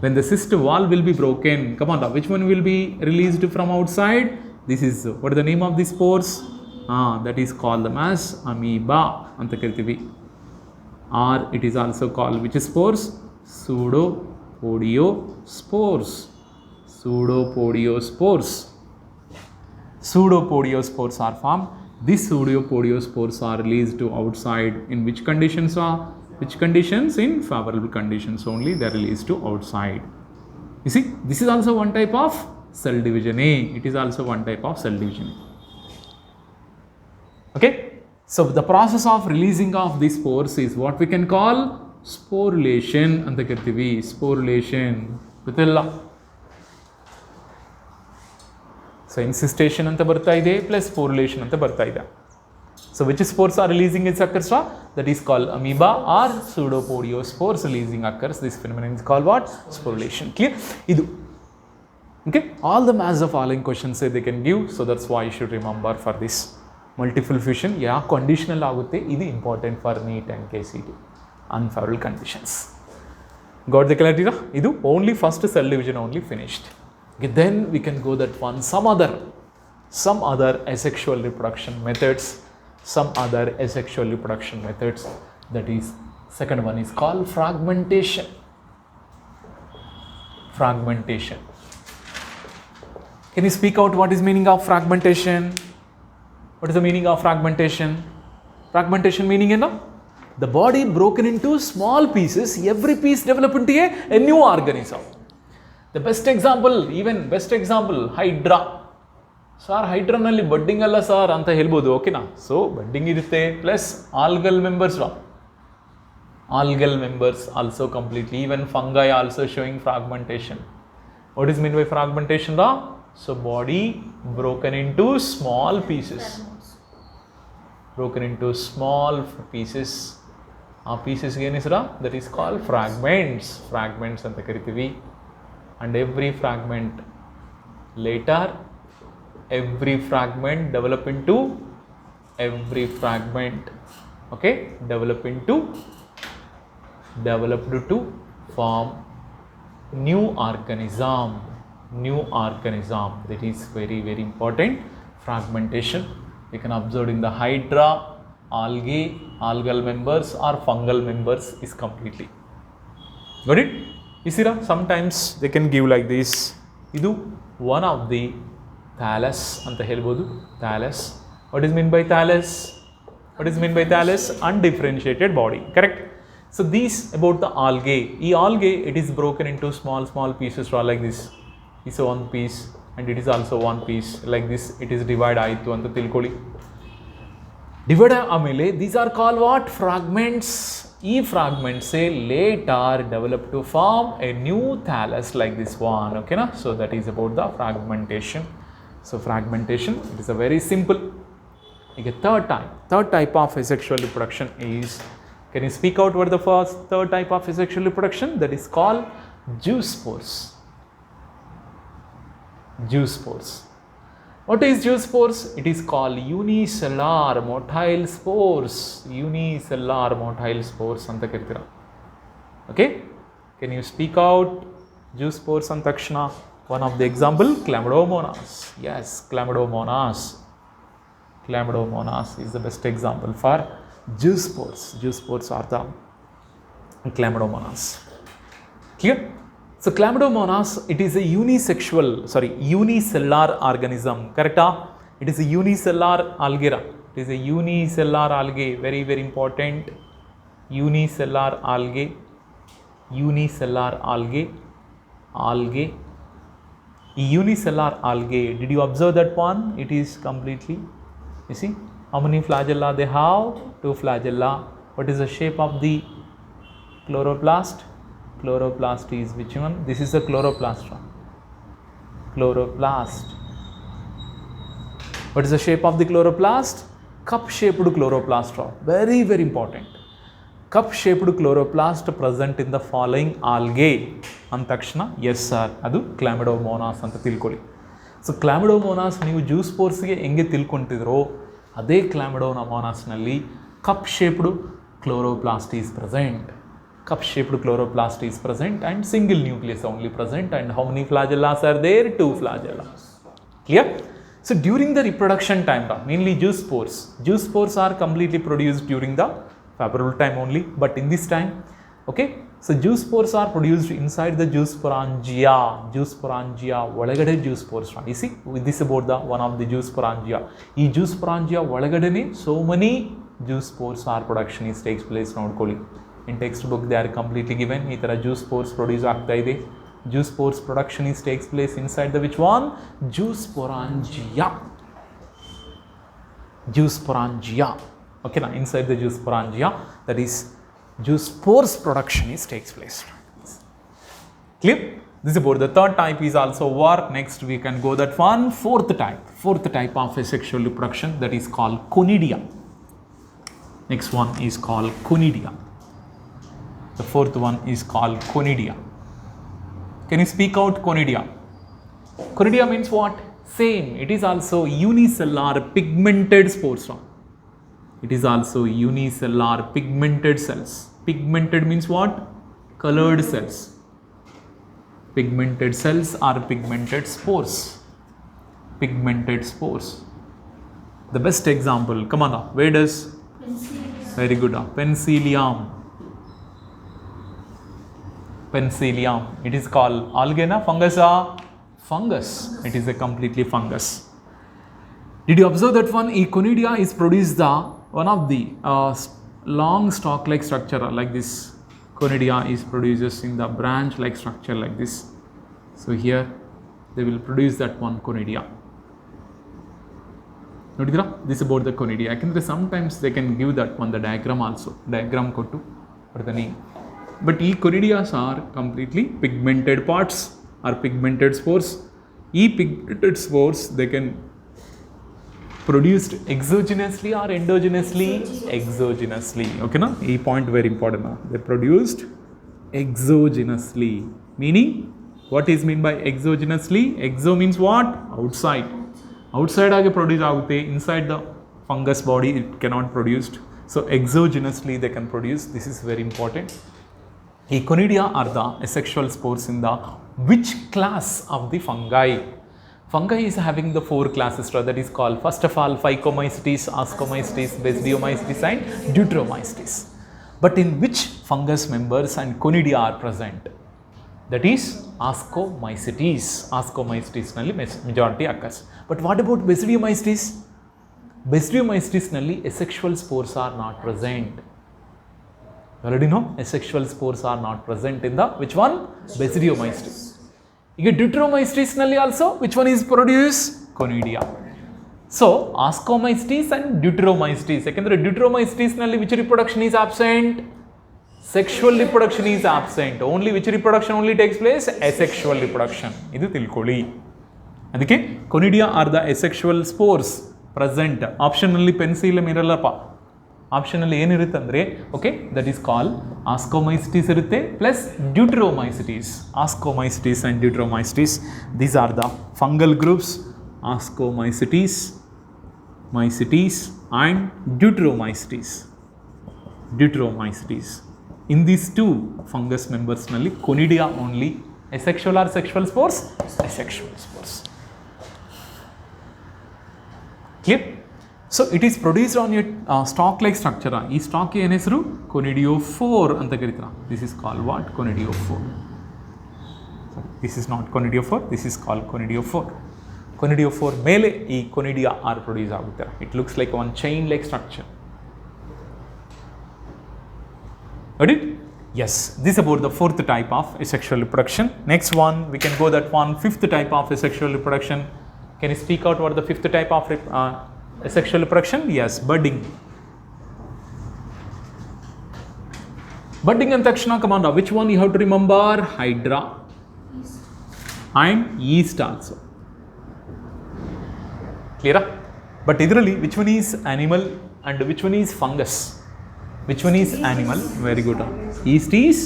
When the cyst wall will be broken, come on, which one will be released from outside? This is, what is the name of these spores? That is called them as amoeba. Or it is also called which spores? Pseudopodiospores. Pseudopodiospores are formed. These pseudopodiospores are released to outside in which conditions? Which conditions? In favorable conditions only they are released to outside. You see, this is also one type of cell division A. It is also one type of cell division A. Okay? So the process of releasing of these spores is what we can call sporulation. Sporulation. So encystation anta barta ide plus sporulation anta barta ide. So which spores are releasing its occurs? That is called amoeba or pseudopodiospores releasing occurs. This phenomenon is called what? Sporulation. Clear? Okay? All the mass of following questions they can give. So that's why you should remember for this. Multiple fission, yeah, conditional agutte. This is important for NEET and KCT. Unfavorable conditions. Got the clarity? This only first cell division only finished. Okay, then we can go that one. Some other asexual reproduction methods. That is, second one is called fragmentation. Can you speak out what is meaning of fragmentation? What is the meaning of fragmentation? Fragmentation meaning the body broken into small pieces, every piece developed into a new organism. The best example, even best example, Hydra. Sir ಹೈಡ್ರಾನಲ್ಲಿ budding ಅಲ್ಲ sir ಅಂತ ಹೇಳ್ಬೋದು, ಓಕೆನಾ? So budding ಇರುತ್ತೆ plus algal members also completely, even fungi also showing fragmentation. What is mean by fragmentation ರಾ? So body broken into small pieces, ಆ ಪೀಸಸ್ಗೆ ಏನು ಹೆಸರಾ? ದಟ್ ಈಸ್ ಕಾಲ್ಡ್ ಫ್ರಾಗ್ಮೆಂಟ್ಸ್ ಅಂತ ಕರಿತೀವಿ. And every fragment later every fragment develop into developed to form new organism. That is very important. Fragmentation you can observe in the hydra, algae, algal members or fungal members is completely. Got it? You see, sometimes they can give like this. Idu one of the thallus anta helbodu. Thallus. What is mean by thallus? Undifferentiated body. Correct? So these about the algae. E algae, it is broken into small pieces like this. This is one piece and it is also one piece like this. It is divide aitu anta tilkoli. Divide amele these are called what? Fragments. E fragments say later develop to form a new thallus like this one. Okay na? So that is about the fragmentation. So fragmentation, it is a very simple. Okay, third type of asexual reproduction is, can you speak out what the third type of asexual reproduction? That is called zoospores. What is zoospores? It is called unicellular motile spores. Anta karitira. Okay, can you speak out zoospores antakshana? One of the example, chlamydomonas. Yes, chlamydomonas is the best example for zoospores. Zoospores are the chlamydomonas. Clear? So chlamydomonas, it is a unicellular organism. Correct? It is a unicellular algae. It is a unicellular algae. Very important. Unicellular algae. Unicellular algae, did you observe that one? It is completely, you see how many flagella they have? 2 flagella. What is the shape of the chloroplast? Chloroplast is which one? This is the chloroplast. What is the shape of the chloroplast? Cup shaped chloroplast. Very important. Cup shaped chloroplast present in the following algae. Antakshana, yes sir, adu chlamydomonas anta tilkoli. So chlamydomonas ನೀವು zoospores ಗೆ ಹೆಂಗೆ ತಿಳ್ಕೊಂತಿದ್ರೋ ಅದೇ chlamydomonas ನಲ್ಲಿ cup shaped chloroplast is present. And single nucleus only present. And how many flagella are there? 2 flagella. Clear? So during the reproduction time, mainly zoospores are completely produced during the favorable time only, but in this time, okay, so zoospores are produced inside the zoosporangia ಒಳಗಡೆ zoospores. You see, this is about the one of the zoosporangia. ಈ zoosporangia ಒಳಗಡೆನೆ so many zoospores are production takes place. ನೋಡ್ಕೊಳ್ಳಿ, in textbook they are completely given. ಈ ತರ zoospores produce ಆಗ್ತಾ ಇದೆ. Zoospores production takes place inside the which one? Zoosporangia. Okay, now inside the zoosporangia, that is zoospores production takes place. Clear? This is about the third type is also work. Next we can go that one, fourth type of asexual reproduction, that is called conidia. Next one is called conidia. The fourth one is called conidia. Can you speak out conidia? Conidia means what? Same, it is also unicellular pigmented spores. It is also unicellular pigmented cells. Pigmented means what? Colored cells. Pigmented cells are pigmented spores. The best example, come on now, where does? Very good. Penicillium. It is called algae, fungus. Fungus. It is a completely fungus. Did you observe that one? E. conidia is produced one of the long stalk-like structure like this. Conidia is produces in the branch-like structure like this. So here they will produce that one conidia. Nodidra, this is about the conidia. Sometimes they can give that one the diagram also. Diagram kotu for the name. But these conidias are completely pigmented parts or pigmented spores. These pigmented spores they can produced exogenously or endogenously? Exogenously. Okay, na? This point very important. Na? They produced exogenously. Meaning, what is mean by exogenously? Exo means what? Outside. Outside आगे produce आगुते, inside the fungus body it cannot produced. So exogenously they can produce. This is very important. Conidia are the asexual spores in the which class of the fungi? Fungi is having the 4 classes, that is called first of all Phycomycetes, Ascomycetes, Basidiomycetes and Deuteromycetes. But in which fungus members and conidia are present? That is Ascomycetes. Ascomycetes nalli majority occurs. But what about Basidiomycetes? Basidiomycetes nalli asexual spores are not present. You already know asexual spores are not present in the which one? Basidiomycetes. You get Deuteromycetes nalli also which one is produced? Conidia. So Ascomycetes and Deuteromycetes. Secondary Deuteromycetes nalli which reproduction is absent? Sexual reproduction is absent. Only which reproduction only takes place? Asexual reproduction. Idu tilkoli. Adike conidia are the asexual spores present. Optionally penicillium irallapa. Optionally ಏನಿರುತ್ತೆ ಅಂದರೆ okay that is call ascomycetes ಇರುತ್ತೆ plus deuteromycetes. Ascomycetes and deuteromycetes these are the fungal groups. Ascomycetes, mycetes and deuteromycetes. Deuteromycetes. In these 2 fungus members nalli conidia only asexual or sexual spores? Asexual spores. Clear? So it is produced on a stalk like structure. This stalk ಏನು ಹೆಸರು? Conidiophore ಅಂತ ಕರೀತಾರೆ. This is called what? Conidiophore. Sorry, this is not conidiophore. This is called conidiophore. Conidiophore ಮೇಲೆ ಈ conidia are produce ಆಗುತ್ತೆ. It looks like one chain like structure. Got it? Yes. This is about the 4th type of asexual reproduction. Next one, we can go that one 5th type of asexual reproduction. Can you speak out what the 5th type of asexual reproduction? Yes, budding. Budding and takshana, come on now. Which one you have to remember? Hydra and yeast also. Clear? But idrili, which one is animal and which one is fungus? Which one is animal? Very good. Yeast is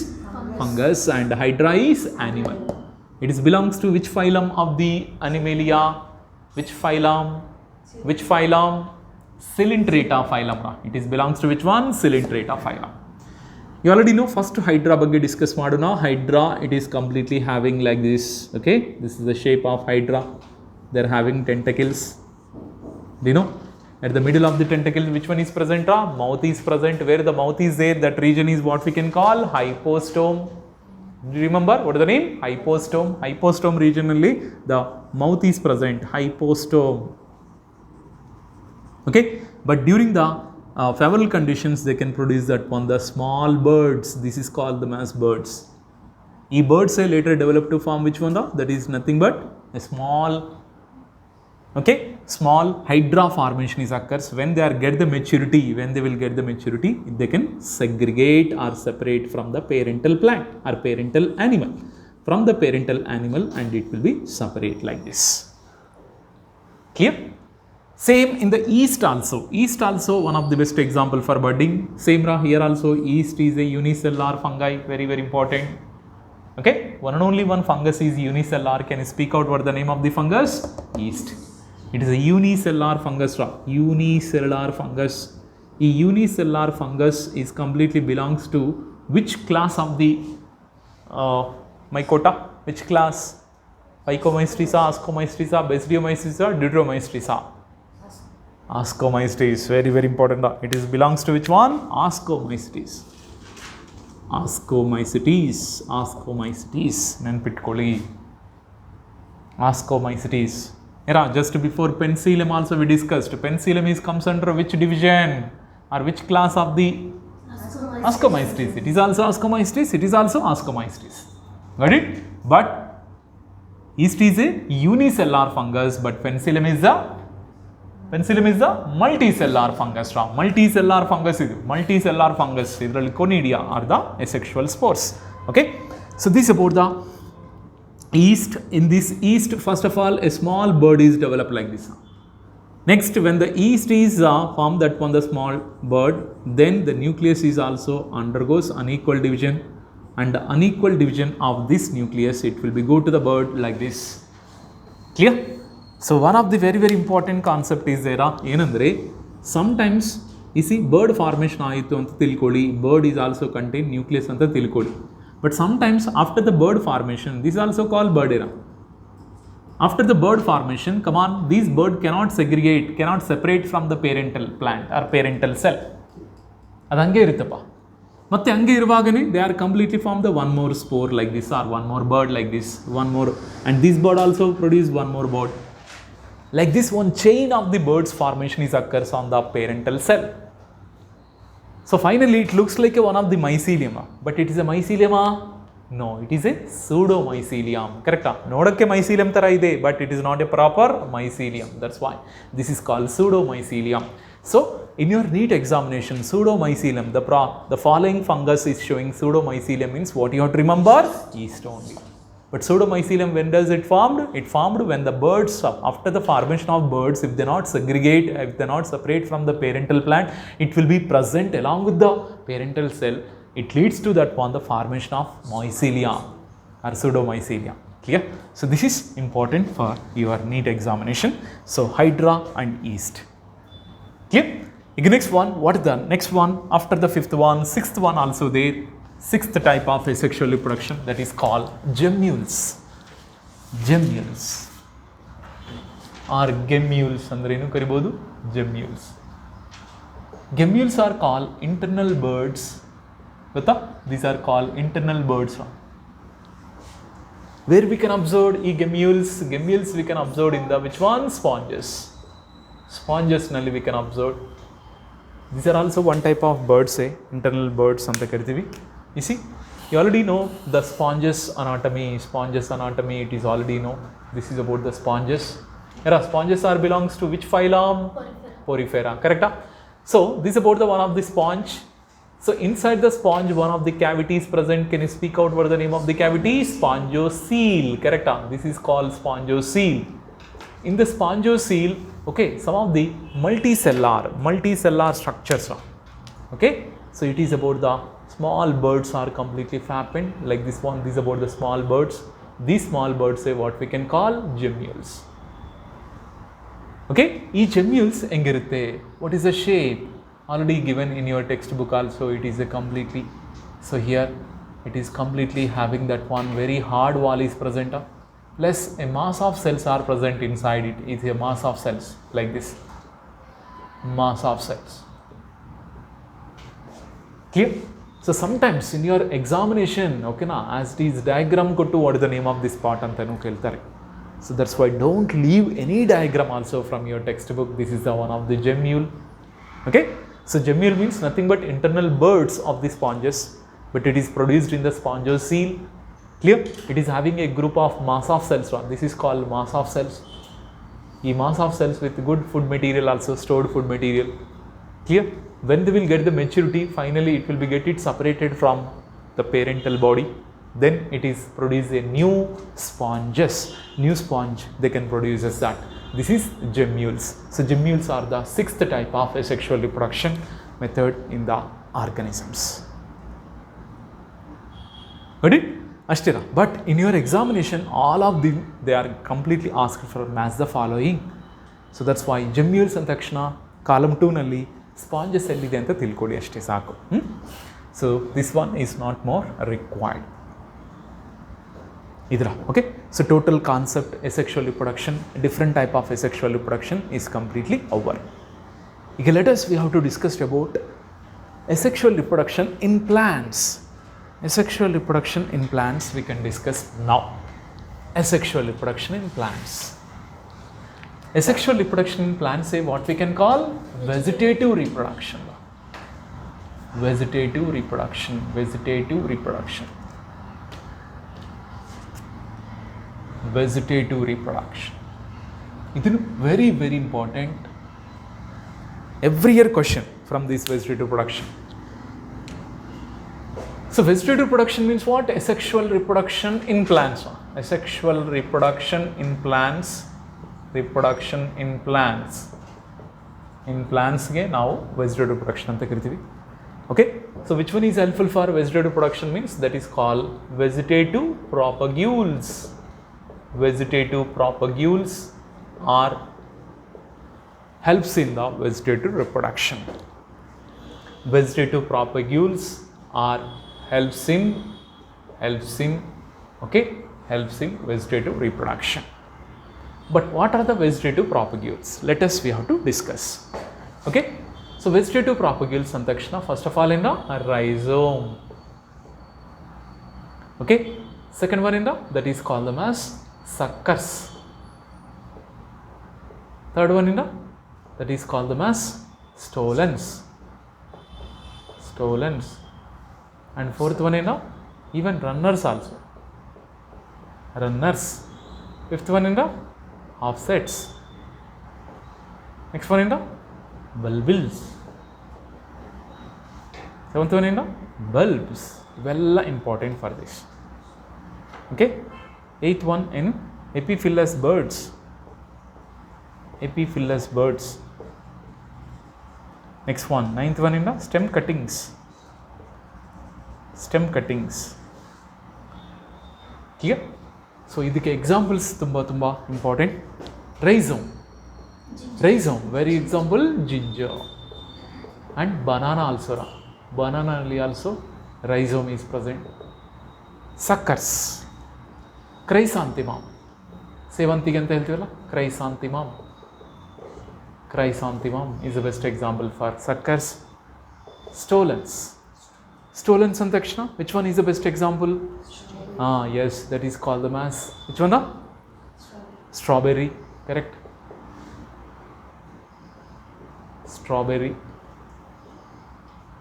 fungus and Hydra is animal. It is belongs to which phylum of the Animalia? Which phylum? Which phylum? Coelenterata phylum. It is belongs to which one? Coelenterata phylum. You already know first Hydra ಬಗ್ಗೆ discuss ಮಾಡೋಣ. Hydra, it is completely having like this. Okay, this is the shape of Hydra. They are having tentacles. Do you know? At the middle of the tentacle, which one is present? Mouth is present. Where the mouth is there, that region is what we can call hypostome. Do you remember what is the name? Hypostome. Hypostome regionally, the mouth is present. Hypostome. Okay, but during the favorable conditions, they can produce that one. The small birds. This is called the mass birds. These birds later develop to form which one? That is nothing but a small. Okay, small hydra formation is occurs when they are get the maturity. When they will get the maturity, they can segregate or separate from the parental plant or parental animal. From the parental animal, and it will be separate like this. Clear? Same in the yeast also. Yeast also one of the best example for budding. Same here also yeast is a unicellular fungi. Very very important. Okay, one and only one fungus is unicellular. Can you speak out what the name of the fungus? Yeast. It is a unicellular fungus. Unicellular fungus. A unicellular fungus is completely belongs to which class of the mycota? Which class? Phycomycetes, Ascomycetes, Basidiomycetes, Deuteromycetes. Ascomycetes. Very very important. It is belongs to which one? Ascomycetes. Ascomycetes. Ascomycetes. Nenpitkoli. Ascomycetes. Just before penicillium also we discussed. Penicillium is comes under which division or which class of the Ascomycetes? It is also Ascomycetes. It is also Ascomycetes. Got it? But Yeast is a unicellular fungus, but penicillium is the multicellular fungus. Multicellular fungus is multicellular fungus. Idರಲ್ಲಿ conidia are the asexual spores. Okay, so this is about the yeast. In this yeast, first of all, a small bud is developed like this. Next, when the yeast is formed that on the small bud, then the nucleus is also undergoes unequal division, and the unequal division of this nucleus, it will be go to the bud like this. Clear? So one of the very important concept is there, ಏನಂದ್ರೆ sometimes you see bird formation ಆಯಿತು ಅಂತ ತಿಳ್ಕೊಳ್ಳಿ, bird is also contain nucleus ಅಂತ ತಿಳ್ಕೊಳ್ಳಿ, but sometimes after the bird formation, this is also called bird era. After the bird formation, come on, these bird cannot segregate, cannot separate from the parental plant or parental cell. ಅದು ಹಂಗೆ ಇರುತ್ತಪ್ಪ. ಮತ್ತೆ ಹಂಗೆ ಇರುವಾಗನೇ they are completely form the one more spore like this, or one more bird like this, one more, and this bird also produce one more bird. Like this, one chain of the bird's formation is occurs on the parental cell. So finally, it looks like one of the mycelium, but it is a mycelium? No, it is a pseudomycelium. Correct? Nodakke mycelium tara ide, but it is not a proper mycelium. That's why this is called pseudomycelium. So in your NEET examination, pseudomycelium, the following fungus is showing pseudomycelium means what you have to remember? Yeast only. But pseudomycelium, when does it formed? It formed when the birds, after the formation of birds, if they not segregate, if they not separate from the parental plant, it will be present along with the parental cell. It leads to that one, the formation of mycelium or pseudomycelium. Clear? So this is important for your NEET examination. So hydra and yeast. Clear? The next one, what is the next one? After the fifth one, sixth one also there. Sixth type of asexual reproduction, that is called gemmules. Gemmules or gemmules andre enu karibodu? Gemmules. Gemmules are called internal birds. These are called internal birds. Where we can observe gemmules we can observe in the which one? Sponges. Sponges nalli we can observe. These are also one type of birds, internal birds anta karitivi. You see, you already know the sponges anatomy, it is already know. This is about the sponges. Sponges are belongs to which phylum? Porifera. Correct? So this is about the one of the sponge. So inside the sponge, one of the cavities present. Can you speak out what is the name of the cavity? Spongiocele. Correct? This is called spongiocele. In the spongiocele, okay, some of the multicellular structures. Okay, so it is about the small birds are completely fappened like this one. This is about the small birds. These small birds say what we can call gemmules. Okay, each gemmules engirutte. What is the shape? Already given in your textbook also. It is a completely, so here it is completely having that one very hard wall is present, plus a mass of cells are present inside it. It's a mass of cells like this. Mass of cells. Clear? So sometimes in your examination, okay na, as it is diagram kottu what is the name of this part antanu keltare. So that's why don't leave any diagram also from your textbook. This is the one of the gemmule. Okay, so gemmule means nothing but internal birds of the sponges, but it is produced in the spongiocele. Clear? It is having a group of mass of cells. This is called mass of cells. The mass of cells with good food material, also stored food material. Clear? When they will get the maturity, finally it will be get it separated from the parental body. Then it is produce a new sponges. New sponge they can produce as that. This is gemmules. So gemmules are the sixth type of asexual reproduction method in the organisms. Got it? Ashtira. But in your examination, all of them they are completely asked for match the following. So that's why gemmules and takshana column 2 nalli sponges ellide anta tilkodi ashte saaku. So this one is not more required. Idra, okay? So total concept asexual reproduction, different type of asexual reproduction is completely over. Okay, let us we have to discuss about asexual reproduction in plants. Asexual reproduction in plants we can discuss now. Asexual reproduction in plants. Asexual reproduction in plants say what we can call vegetative reproduction. Vegetative reproduction. Vegetative reproduction. vegetative reproduction. This is very, very important. Every year question from this vegetative production. So vegetative production means what? Asexual reproduction in plants. Asexual reproduction in plants. Reproduction in plants. In plants ge now vegetative production anta kariತೀವಿ. Okay. So which one is helpful for vegetative production means that is called vegetative propagules. Vegetative propagules are helps in the vegetative reproduction. Vegetative propagules are helps in vegetative reproduction. But what are the vegetative propagules? Let us we have to discuss. Okay. So vegetative propagules antakshana first of all in the rhizome. Okay. Second one in the that is called them as suckers. Third one in the that is called them as stolons. And fourth one in the even runners also. Runners. Fifth one in the offsets. Next one in the bulbils. Seventh one in the bulbs. Well important for this. Okay. Eighth one in epiphyllous birds. Epiphyllous birds. Next one, ninth one in the stem cuttings. Stem cuttings. Clear? So ಇದಕ್ಕೆ examples ತುಂಬಾ important. Rhizome, very example ginger and banana also. Banana also rhizome is present. Suckers, chrysanthemum. ಸೇವಂತಿಗೆ ಅಂತ ಹೇಳ್ತೀವಲ್ಲ chrysanthemum. Chrysanthemum is the best example for suckers. Stolons antakshana, which one is the best example? Yes, that is called the as which one? Strawberry, correct. Strawberry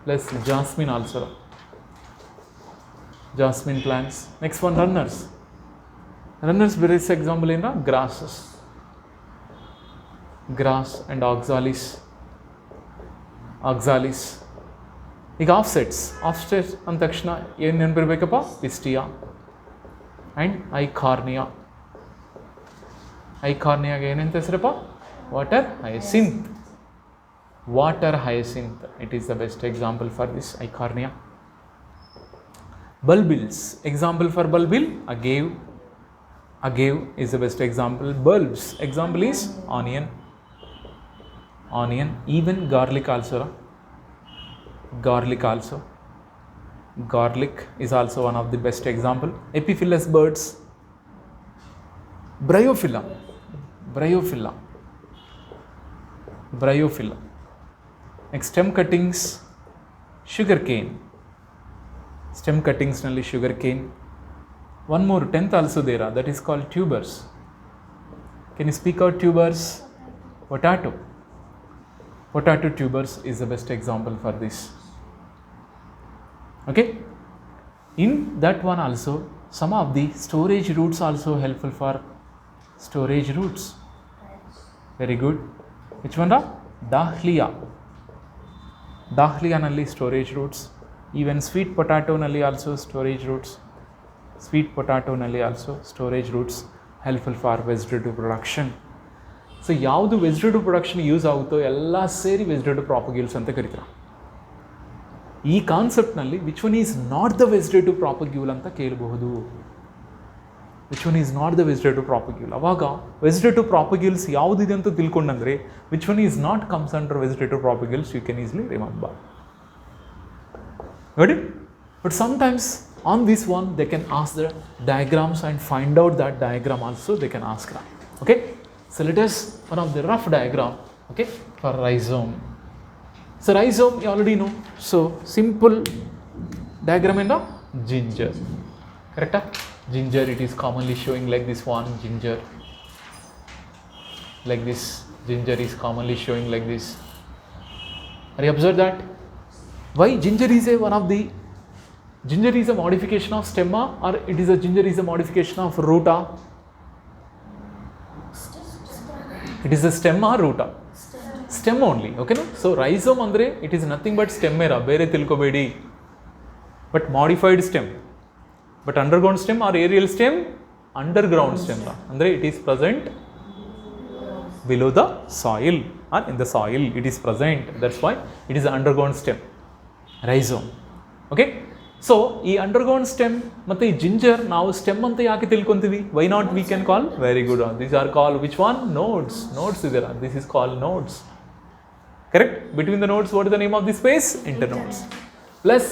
plus jasmine also. Jasmine plants. Next one, runners. Runners best example in the grasses. Grass and oxalis. ಈಗ offsets ಅಂದ ಏನು ನೆನಪಿರ್ಬೇಕಪ್ಪ? Pistia and ಐಕಾರ್ನಿಯಾಗೆ ಏನಂತ ಹೆಸರಪ್ಪ? Water hyacinth. It is the best example for this eichhornia. Bulbils, example for bulbil, agave is the best example. Bulbs, example is onion, even garlic also. Garlic is also one of the best example. Epiphyllous birds, Bryophylla. Next, stem cuttings, sugarcane. Stem cuttings nalli sugarcane. One more, 10th also there, that is called tubers. Can you speak out tubers? Potato tubers is the best example for this. Okay. In that one also, some of the storage roots also helpful for storage roots. Very good. Which one? Dahlia nalli storage roots. Even sweet potato nalli also storage roots. Helpful for vegetative production. So ಯಾವುದು vegetative production use ಆಗುತ್ತೋ ಎಲ್ಲ ಸೇರಿ vegetative propagules ಅಂತ ಕರಿತಾರೆ. ಈ ಕಾನ್ಸೆಪ್ಟ್ನಲ್ಲಿ which one is not the vegetative propagule ಅಂತ ಕೇಳಬಹುದು. Which one is not the vegetative propagule. ಅವಾಗ ವೆಜಿಟೇಟಿವ್ ಪ್ರಾಪಗ್ಯೂಲ್ಸ್ ಯಾವುದಿದೆ ಅಂತ ತಿಳ್ಕೊಂಡಂದ್ರೆ which one is not comes under vegetative propagules you can easily remember. Got it? But sometimes on this one they can ask the diagrams and find out that diagram also they can ask that. Okay. So let us one of the rough diagram, okay, for rhizome. So rhizome you already know. So simple diagram in the ginger. Correct? Ginger, it is commonly showing like this one, ginger. Like this, ginger is commonly showing like this. Are you observe that? Why ginger is ginger is a modification of stemma, or it is a ginger is a modification of roota? It is a stem or root? Stem only, okay no? So rhizome andre it is nothing but stem era, bere tilkobedi. But modified stem. But underground stem or aerial stem? Underground stem ra. Andre it is present below the soil or in the soil it is present. That's why it is an underground stem. Rhizome. Okay? So, ಈ underground stem ಮತ್ತು ಈ ginger ನಾವು stem ಅಂತ ಯಾಕೆ ತಿಳ್ಕೊಂತೀವಿ? Why not we can call? Very good. These are call which one? Nodes. Nodes ಇದೆಯಲ್ಲ, this is call nodes. Correct? Between the nodes what is the name of the space? Internodes. Plus,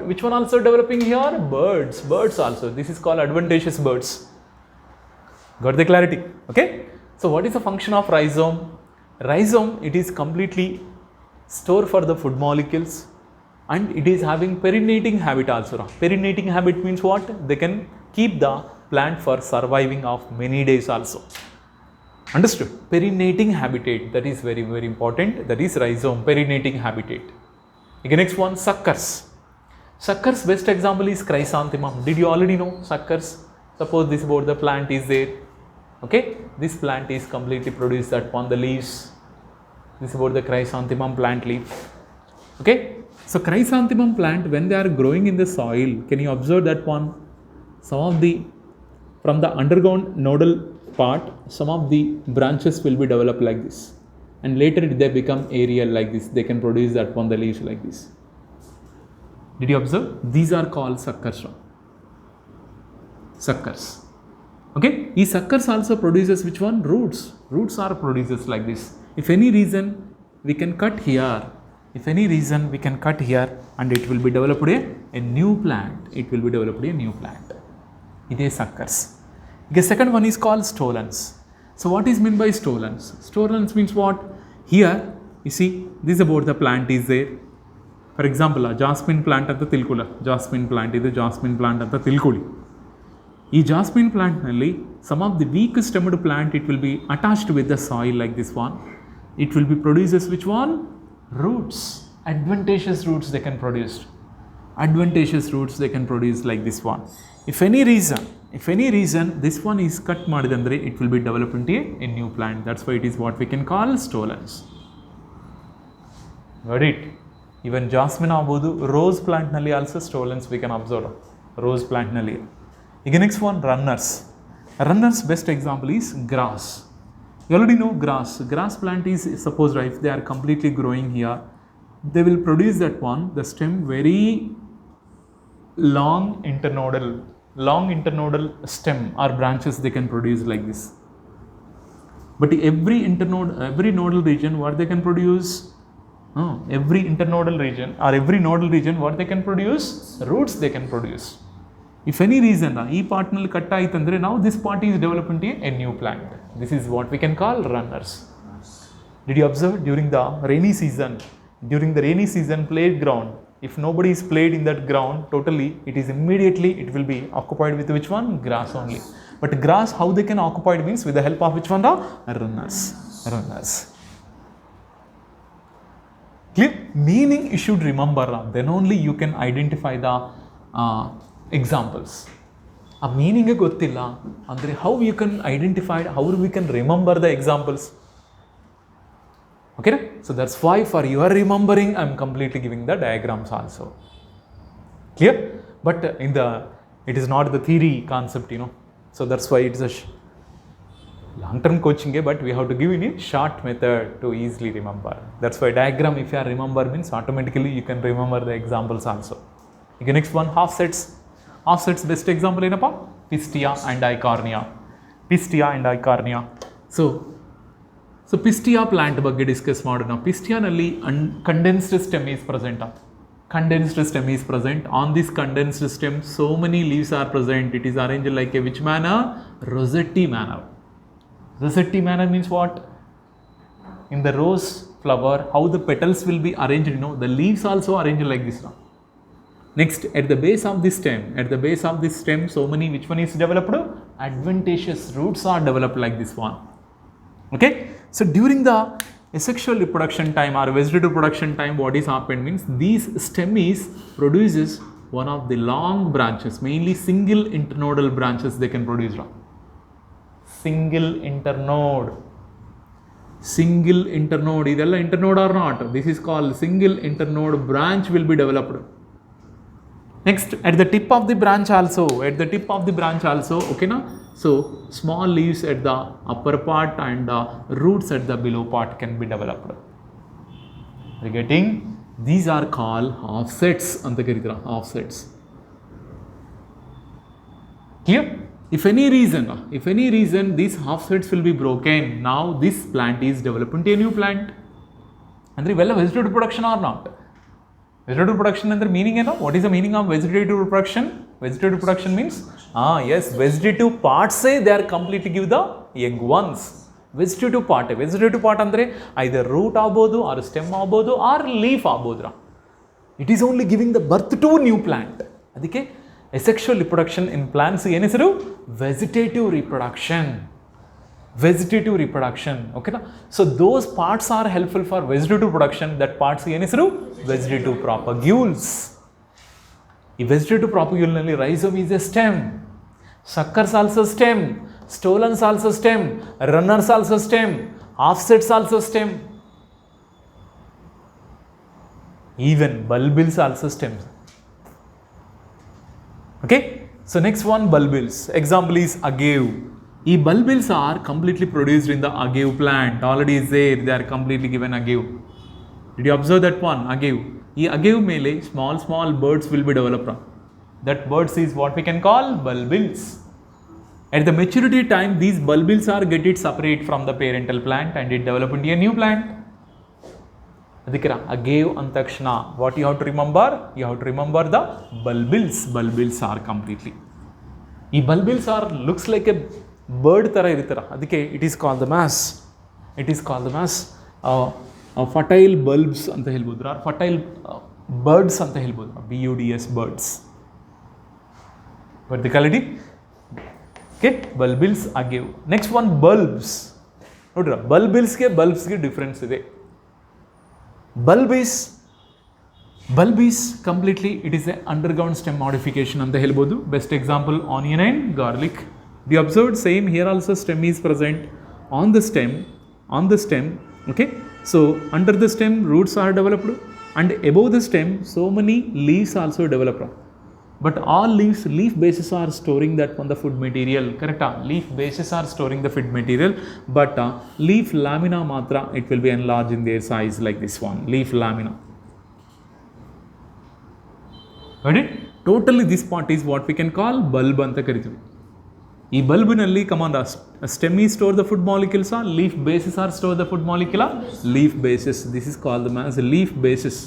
which one also developing here? Birds. Birds also. This is called adventitious birds. Got the clarity? Okay? So, what is the function of rhizome? Rhizome, it is completely store for the food molecules. And it is having perinating habit also. Perinating habit means what? They can keep the plant for surviving of many days also. Understood? Perinating habitat, that is very, very important. That is rhizome, perinating habitat. Okay, next one, suckers. Suckers, best example is chrysanthemum. Did you already know suckers? Suppose this about the plant is there. Okay, this plant is completely produced upon the leaves. This is about the chrysanthemum plant leaf. Okay. So chrysanthemum plant, when they are growing in the soil, can you observe that one? Some of the, from the underground nodal part, some of the branches will be developed like this. And later they become aerial like this. They can produce that on the leaves like this. Did you observe? These are called suckers. Suckers. Okay? These suckers also produces which one? Roots. Roots are produces like this. If any reason, we can cut here. If any reason we can cut here and it will be developed a new plant. It will be developed a new plant. It is suckers. The second one is called stolons. So what is meant by stolons? Stolons means what? Here you see this is about the plant is there. For example, a jasmine plant at the tilkula. Jasmine plant is the jasmine plant at the tilkuli. This jasmine plant nalli some of the weak stemmed plant it will be attached with the soil like this one. It will be produces which one? Roots. Adventitious roots they can produce. Adventitious roots they can produce like this one. If any reason this one is cut madidandre it will be developed into a new plant. That's why it is what we can call stolons. Got it? Even jasmine agodu, rose plant nalli also stolons we can observe. Rose plant nalli. Again next one, runners. Runners best example is grass. You already know grass. Grass plant is suppose if they are completely growing here, they will produce that one, the stem very long internodal stem or branches they can produce like this. But every nodal region what they can produce? Every internodal region or every nodal region what they can produce? Roots they can produce. If any reason, this part cut aitandre, now this part is developed into a new plant. This is what we can call runners. Did you observe during the rainy season? During the rainy season playground, if nobody is played in that ground totally, it is immediately it will be occupied with which one? Grass only. But grass how they can occupy it means with the help of which one? The runners. Runners. Clear? Meaning you should remember. Then only you can identify the examples. A meaning gottilla andre how you can identify, how we can remember the examples. Okay, so that's why for your remembering I am completely giving the diagrams also. Clear? But it is not the theory concept, so that's why it is a long term coaching, but we have to give in a short method to easily remember. That's why diagram if you are remember means automatically you can remember the examples also. Okay, next one, offsets. Offsets best example ಏನಪ್ಪ? Pistia and Eichhornia. Pistia and Eichhornia. So Pistia plant ಬಗ್ಗೆ discuss ಮಾಡೋಣ. Pistia ನಲ್ಲಿ condensed stem is present. Condensed stem is present. On this condensed stem so many leaves are present. It is arranged like a which manner? Rosette manner. Rosette manner means what? In the rose flower how the petals will be arranged, the leaves also arranged like this now. Next, at the base of this stem, so many, which one is developed? Adventitious roots are developed like this one. Okay? So, during the asexual reproduction time or vegetative production time, what is happened means, these stem produces one of the long branches, mainly single internodal branches they can produce. Single internode. single internode, idella internode or not, this is called single internode branch will be developed. Next, at the tip of the branch also, okay na, so small leaves at the upper part and roots at the below part can be developed. Are you getting? These are called offsets anta karitara, offsets. Clear? If any reason these offsets will be broken, now this plant is developed into a new plant. Andre well vegetative production or not? Vegetative production andre meaning ಏನು? What is the meaning of vegetative production? Vegetative production means yes, vegetative parts say they are completely give the young ones. Vegetative part andre either root ಆಗ್ಬೋದು or stem ಆಗ್ಬೋದು or leaf ಆಗ್ಬೋದ್ರಾ. It is only giving the birth to new plant. ಅದಕ್ಕೆ asexual reproduction in plants ಏನು ಹೆಸರು? Vegetative reproduction. Okay na? So those parts are helpful for vegetative production. That parts ಏನು ಹೆಸರು? Vegetative propagules. ಈ vegetative propagule ನಲ್ಲಿ rhizome is a stem, suckers also stem, stolons also stem, runners also stem, offsets also stem, even bulbils also stems. Okay, so next one, bulbils. Example is agave. E bulbils are completely produced in the agave plant. Already is there, they are completely given agave. Did you observe that one? Agave. E agave mele small birds will be developed. That birds is what we can call bulbils. At the maturity time, these bulbils are get it separate from the parental plant and it develop into a new plant. Adikira, agave antakshana. What you have to remember? You have to remember the bulbils. Bulbils are completely. E bulbils are looks like a bird tara iruttara. Adike it is called the mass. Fertile bulbs anta helbodu. Fertile birds anta helbodu. BUDS birds. Verticality. Okay, bulbils agave. Next one, bulbs. Nodra, bulbils ke difference ide. Bulb is completely, it is a underground stem modification anta helbodu. Best example, onion and garlic. We observed same here also stem is present on the stem. Okay, so under the stem roots are developed and above the stem so many leaves also developed. But all leaf bases are storing that on the food material, correct? Leaf bases are storing the food material, but leaf lamina matra, it will be enlarged in their size like this one, leaf lamina. Got it? Totally this part is what we can call bulb anta karitivi. ಈ ಬಲ್ಬ್ನಲ್ಲಿ command stem is store the food molecules, leaf bases are store the food molecule, leaf bases. This is called as leaf bases.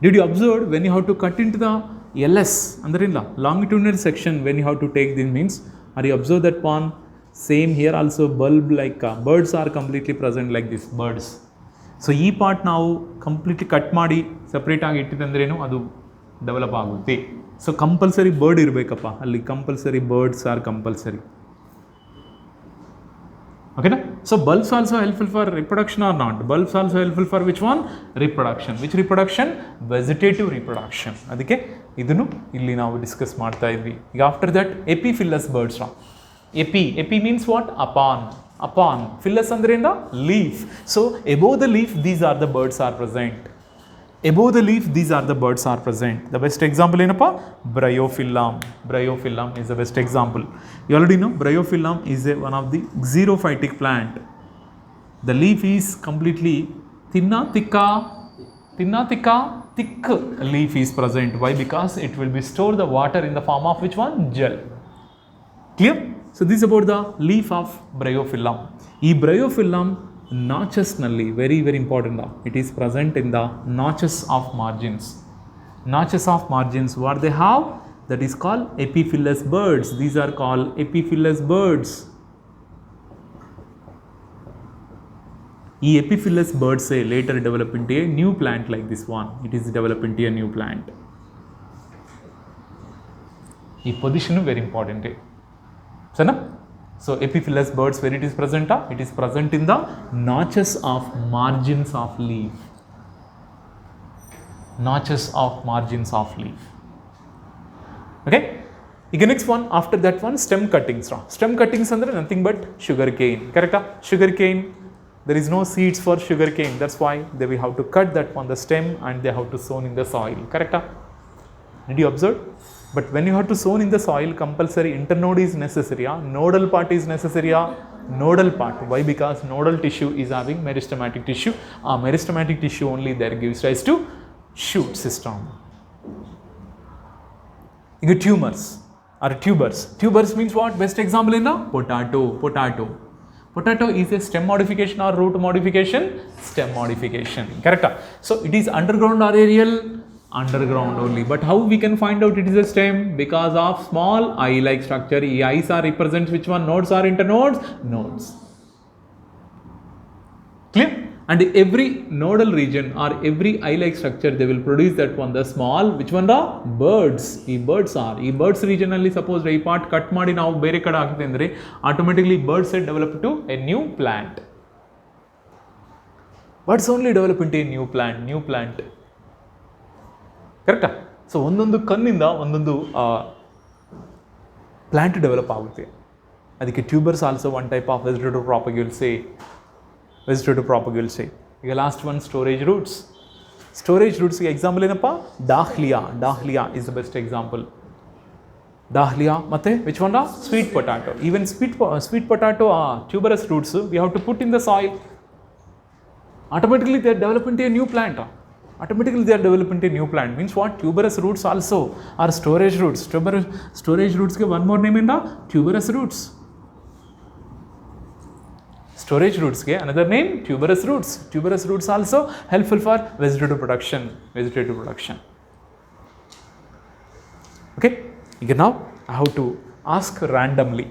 Did you observe when you have to cut into the LS, under in the longitudinal section, when you have to take this means, are you observe that one? Same here also bulb like birds are completely present like this, birds. So ee part now completely cut ಮಾಡಿ separate ಆಗಿ ಇಟ್ಟಿದ್ರೆ ಏನು ಅದು develop ಆಗುತ್ತೆ. So compulsory bird ಇರಬೇಕಪ್ಪ ಅಲ್ಲಿ, compulsory birds are compulsory. Okay na? So bulbs also helpful for reproduction or not? Bulbs also helpful for which one? Reproduction. Which reproduction? Vegetative reproduction. ಅದಕ್ಕೆ ಇದನ್ನು ಇಲ್ಲಿ ನಾವು ಡಿಸ್ಕಸ್ ಮಾಡ್ತಾ ಇದ್ವಿ. ಈಗ after that epiphyllous birds. Epi means what? Upon. Phyllis ಅಂದ್ರೆ ಇಂದ leaf. So above the leaf these are the birds are present. The best example ಏನಪ್ಪ? Bryophyllum is the best example. You already know Bryophyllum is one of the xerophytic plant. The leaf is completely thick leaf is present. Why? Because it will be store the water in the form of which one? Gel. Clear? So this is about the leaf of Bryophyllum. ಈ Bryophyllum notches nalli, very important. It is present in the notches of margins. What they have? That is called epiphyllous birds. These are called epiphyllous birds. ಈ epiphyllous birds say later develop into a new plant like this one. It is developed into a new plant. ಈ position very important. Sana? So epiphyllous birds, where it is present? It is present in the notches of margins of leaf. Okay. ಈಗ next one after that one stem cuttings. Stem cuttings ಅಂದರೆ nothing but sugar cane. ಕರೆಕ್ಟಾ? Sugar cane, there is no seeds for sugar cane. That's why they will have to cut that on the stem and they have to sown in the soil. Correct? Did you observe? But when you have to sown in the soil, compulsory internode is necessary. Nodal part is necessary. Nodal part. Why? Because nodal tissue is having meristematic tissue. Meristematic tissue only there gives rise to shoot system. You get tumors or tubers. Tubers means what? Best example in the potato. Potato is a stem modification or root modification? Stem modification. Correct? So it is underground or aerial? Underground only. But how we can find out it is a stem? Because of small eye-like structure. Eyes are represents which one? Nodes or internodes? Nodes. Clear? And every nodal region or every eye-like structure they will produce that one, the small, which one? The birds. ಈ birds region ಅಲ್ಲಿ suppose ಈ part cut ಮಾಡಿ ನಾವು ಬೇರೆ ಕಡೆ ಹಾಕ್ತೀವಿ ಅಂದರೆ automatically birds develop to a new plant. Birds only develop into a new plant. ಕರೆಕ್ಟಾ? ಸೊ ಒಂದೊಂದು ಕಣ್ಣಿಂದ ಒಂದೊಂದು ಪ್ಲಾಂಟ್ ಡೆವಲಪ್ ಆಗುತ್ತೆ. ಅದಕ್ಕೆ tubers also one type of vegetative ಪ್ರಾಪಗ್ಯೂಲ್ಸೇ. ಈಗ ಲಾಸ್ಟ್ ಒನ್ ಸ್ಟೋರೇಜ್ ರೂಟ್ಸ್ಗೆ ಎಕ್ಸಾಂಪಲ್ ಏನಪ್ಪ? Dahlia is the best example. Dahlia ಮತ್ತು which one? Sweet potato. Even sweet potato tuberous roots we have to put in the soil. Automatically they are developing a new plant. Means what? Tuberous roots also are storage roots. Storage roots ke one more name in the tuberous roots. Storage roots ke another name tuberous roots. Tuberous roots also helpful for vegetative production. Okay. Now I have to ask randomly.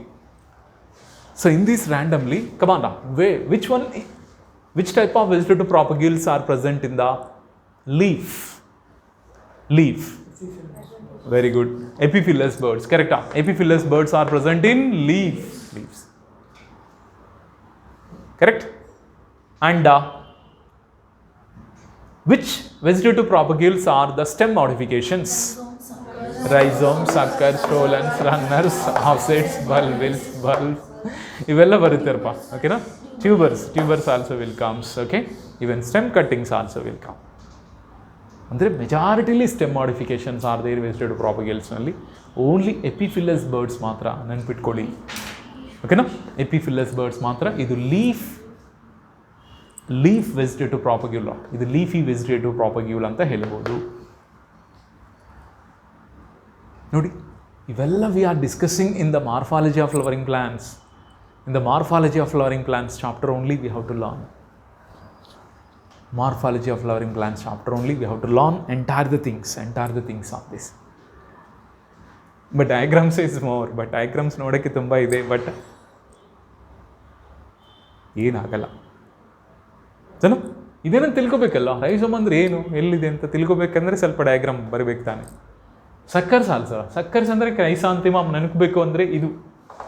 So in this randomly, come on now. Which type of vegetative propagules are present in the leaf? Very good. Epiphyllous birds. Correct. Epiphyllous birds are present in leaves. Correct. And which vegetative propagules are the stem modifications? Rhizome, sucker, stolons, runners, offsets, bulbs. ಇವೆಲ್ಲ ಬರುತ್ತಾರಪ್ಪ. ಓಕೆನಾ? Tubers also will comes. Okay, even stem cuttings also will come. ಅಂದರೆ majorly stem modifications are there ವೆಜಿಟೇಟಿವ್ ಪ್ರಾಪಗೇಲ್ಸ್ನಲ್ಲಿ. Only epiphyllous buds ಮಾತ್ರ ನೆನ್ಪಿಟ್ಕೊಳ್ಳಿ. ಓಕೆನಾ? Epiphyllous buds ಮಾತ್ರ. ಇದು ಲೀಫ್ ವೆಜಿಟೇಟಿವ್ ಪ್ರಾಪಗ್ಯೂಲ್. ಇದು ಲೀಫಿ ವೆಜಿಟೇಟಿವ್ ಪ್ರಾಪಗ್ಯೂಲ್ ಅಂತ ಹೇಳ್ಬೋದು. ನೋಡಿ, ಇವೆಲ್ಲ we are discussing in the morphology of flowering plants. In the morphology of flowering plants chapter only we have to learn. Morphology of flowering plants chapter only we have to learn entire the things of this. But diagrams is more. But diagrams ನೋಡೋಕ್ಕೆ ತುಂಬ ಇದೆ. But ಏನಾಗಲ್ಲ. ಜನ ಇದೇನಂತ ತಿಳ್ಕೊಬೇಕಲ್ಲ. Rhizome ಅಂದರೆ ಏನು, ಎಲ್ಲಿದೆ ಅಂತ ತಿಳ್ಕೊಬೇಕಂದ್ರೆ ಸ್ವಲ್ಪ ಡಯಾಗ್ರಾಮ್ ಬರಬೇಕು ತಾನೆ. ಸಕ್ಕರ್ಸ್ ಅಂದರೆ ಕ್ರೈಸಾಂಥೆಮಮ್ ನೆನಪಬೇಕು ಅಂದರೆ ಇದು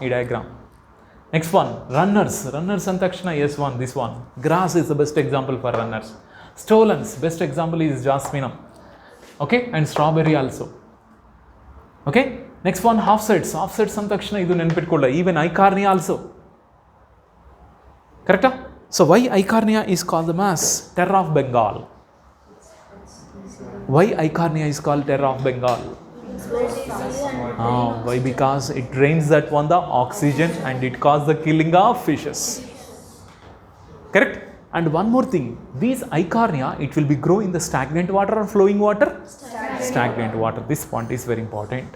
ಈ ಡಯಾಗ್ರಾಮ್. Next one, runners ಅಂತ ತಕ್ಷಣ yes one, this one. Grass is the best example for runners. Stolons, best example is jasminum. Okay, and strawberry also. Okay, next one, offsets ಅಂತ ತಕ್ಷಣ ಇದು ನೆನಪಿಟ್ಕೊಳ್ಳ. Even Eichhornia also. Correct? So why Eichhornia is called the mass? Terror of Bengal. Why Eichhornia is called Terror of Bengal? Why? Because it drains that one the oxygen and it causes the killing of fishes. Correct? And one more thing, these eicarnia, it will be grow in the stagnant water or flowing water? Stagnant water. This point is very important.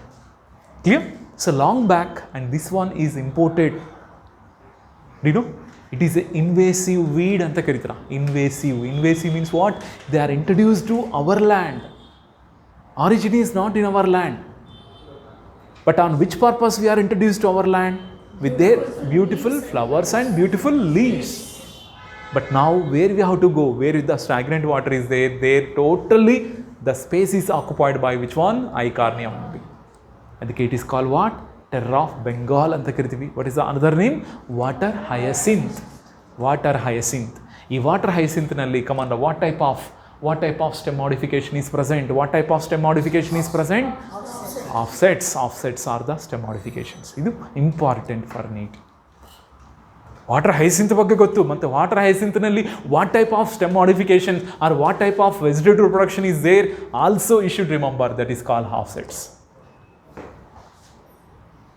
Clear? So long back, and this one is imported. Do you know? It is an invasive weed anta karitara. Invasive means what? They are introduced to our land. Origin is not in our land. But on which purpose we are introduced to our land? With their beautiful flowers and beautiful leaves. But now where we have to go? Where the stagnant water is there totally the space is occupied by which one? Eicarnia only. And it is called what? Terror of Bengal anta kariತೀವಿ. What is the another name? Water hyacinth. ಈ water hyacinth ನಲ್ಲಿ come on, what type of stem modification is present? Offsets are the stem modifications. ಇದು important for NEET. Water hyacinth ಬಗ್ಗೆ ಗೊತ್ತು, ಮತ್ತು water ಹೈಸಿಂತ್ನಲ್ಲಿ what type of stem modification are what type of vegetative production is there also you should remember, that is called offsets.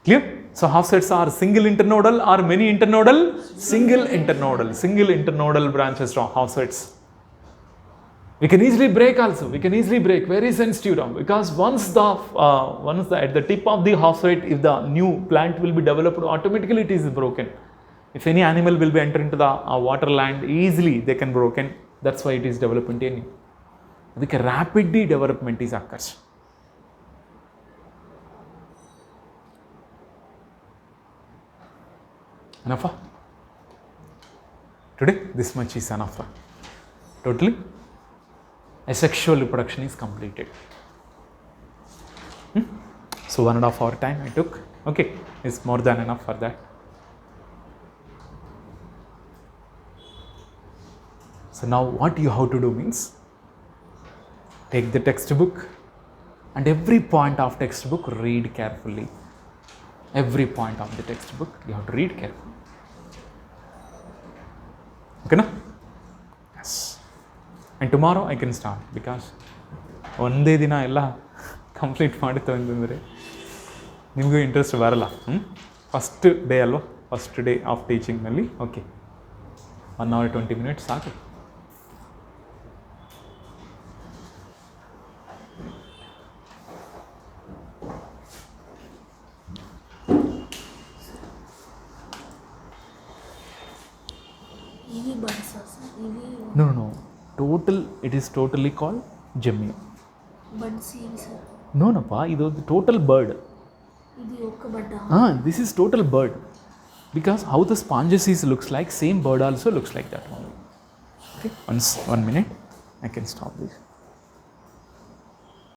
Clear? So offsets are single internodal or many internodal? Single internodal branches from offsets. We can easily break also. We can easily break very sensitive down, because once at the tip of the offset, if the new plant will be developed, automatically it is broken. If any animal will be enter into the water land, easily they can broken. That's why it is development in. ಅದಕ್ಕೆ rapidly development is occurs. Enough? Today this much is enough. Totally asexual reproduction is completed. So 1.5 hour time I took. Okay, it's more than enough for that. So now what you have to do means, take the textbook and every point of textbook read carefully. Every point of the textbook you have to read carefully. Okay, na? Yes. And tomorrow I can start, because ಒಂದೇ ದಿನ ಎಲ್ಲ complete ಮಾಡುತ್ತೆ ಅಂತಂದರೆ ನಿಮಗೂ interest ಬರಲ್ಲ. First day ಅಲ್ವಾ, first day of ಟೀಚಿಂಗ್ನಲ್ಲಿ. Okay, 1 hour 20 minutes ಸಾಕು. EV buds also. EV No. Total, it is totally called gemio. buds EV sir. No, pa, ಇದು total bird. ఇది ఒక్క బడ్డ. This is total bird. Because how the sponges looks like, same bird also looks like that only. Okay, 1 minute, I can stop this.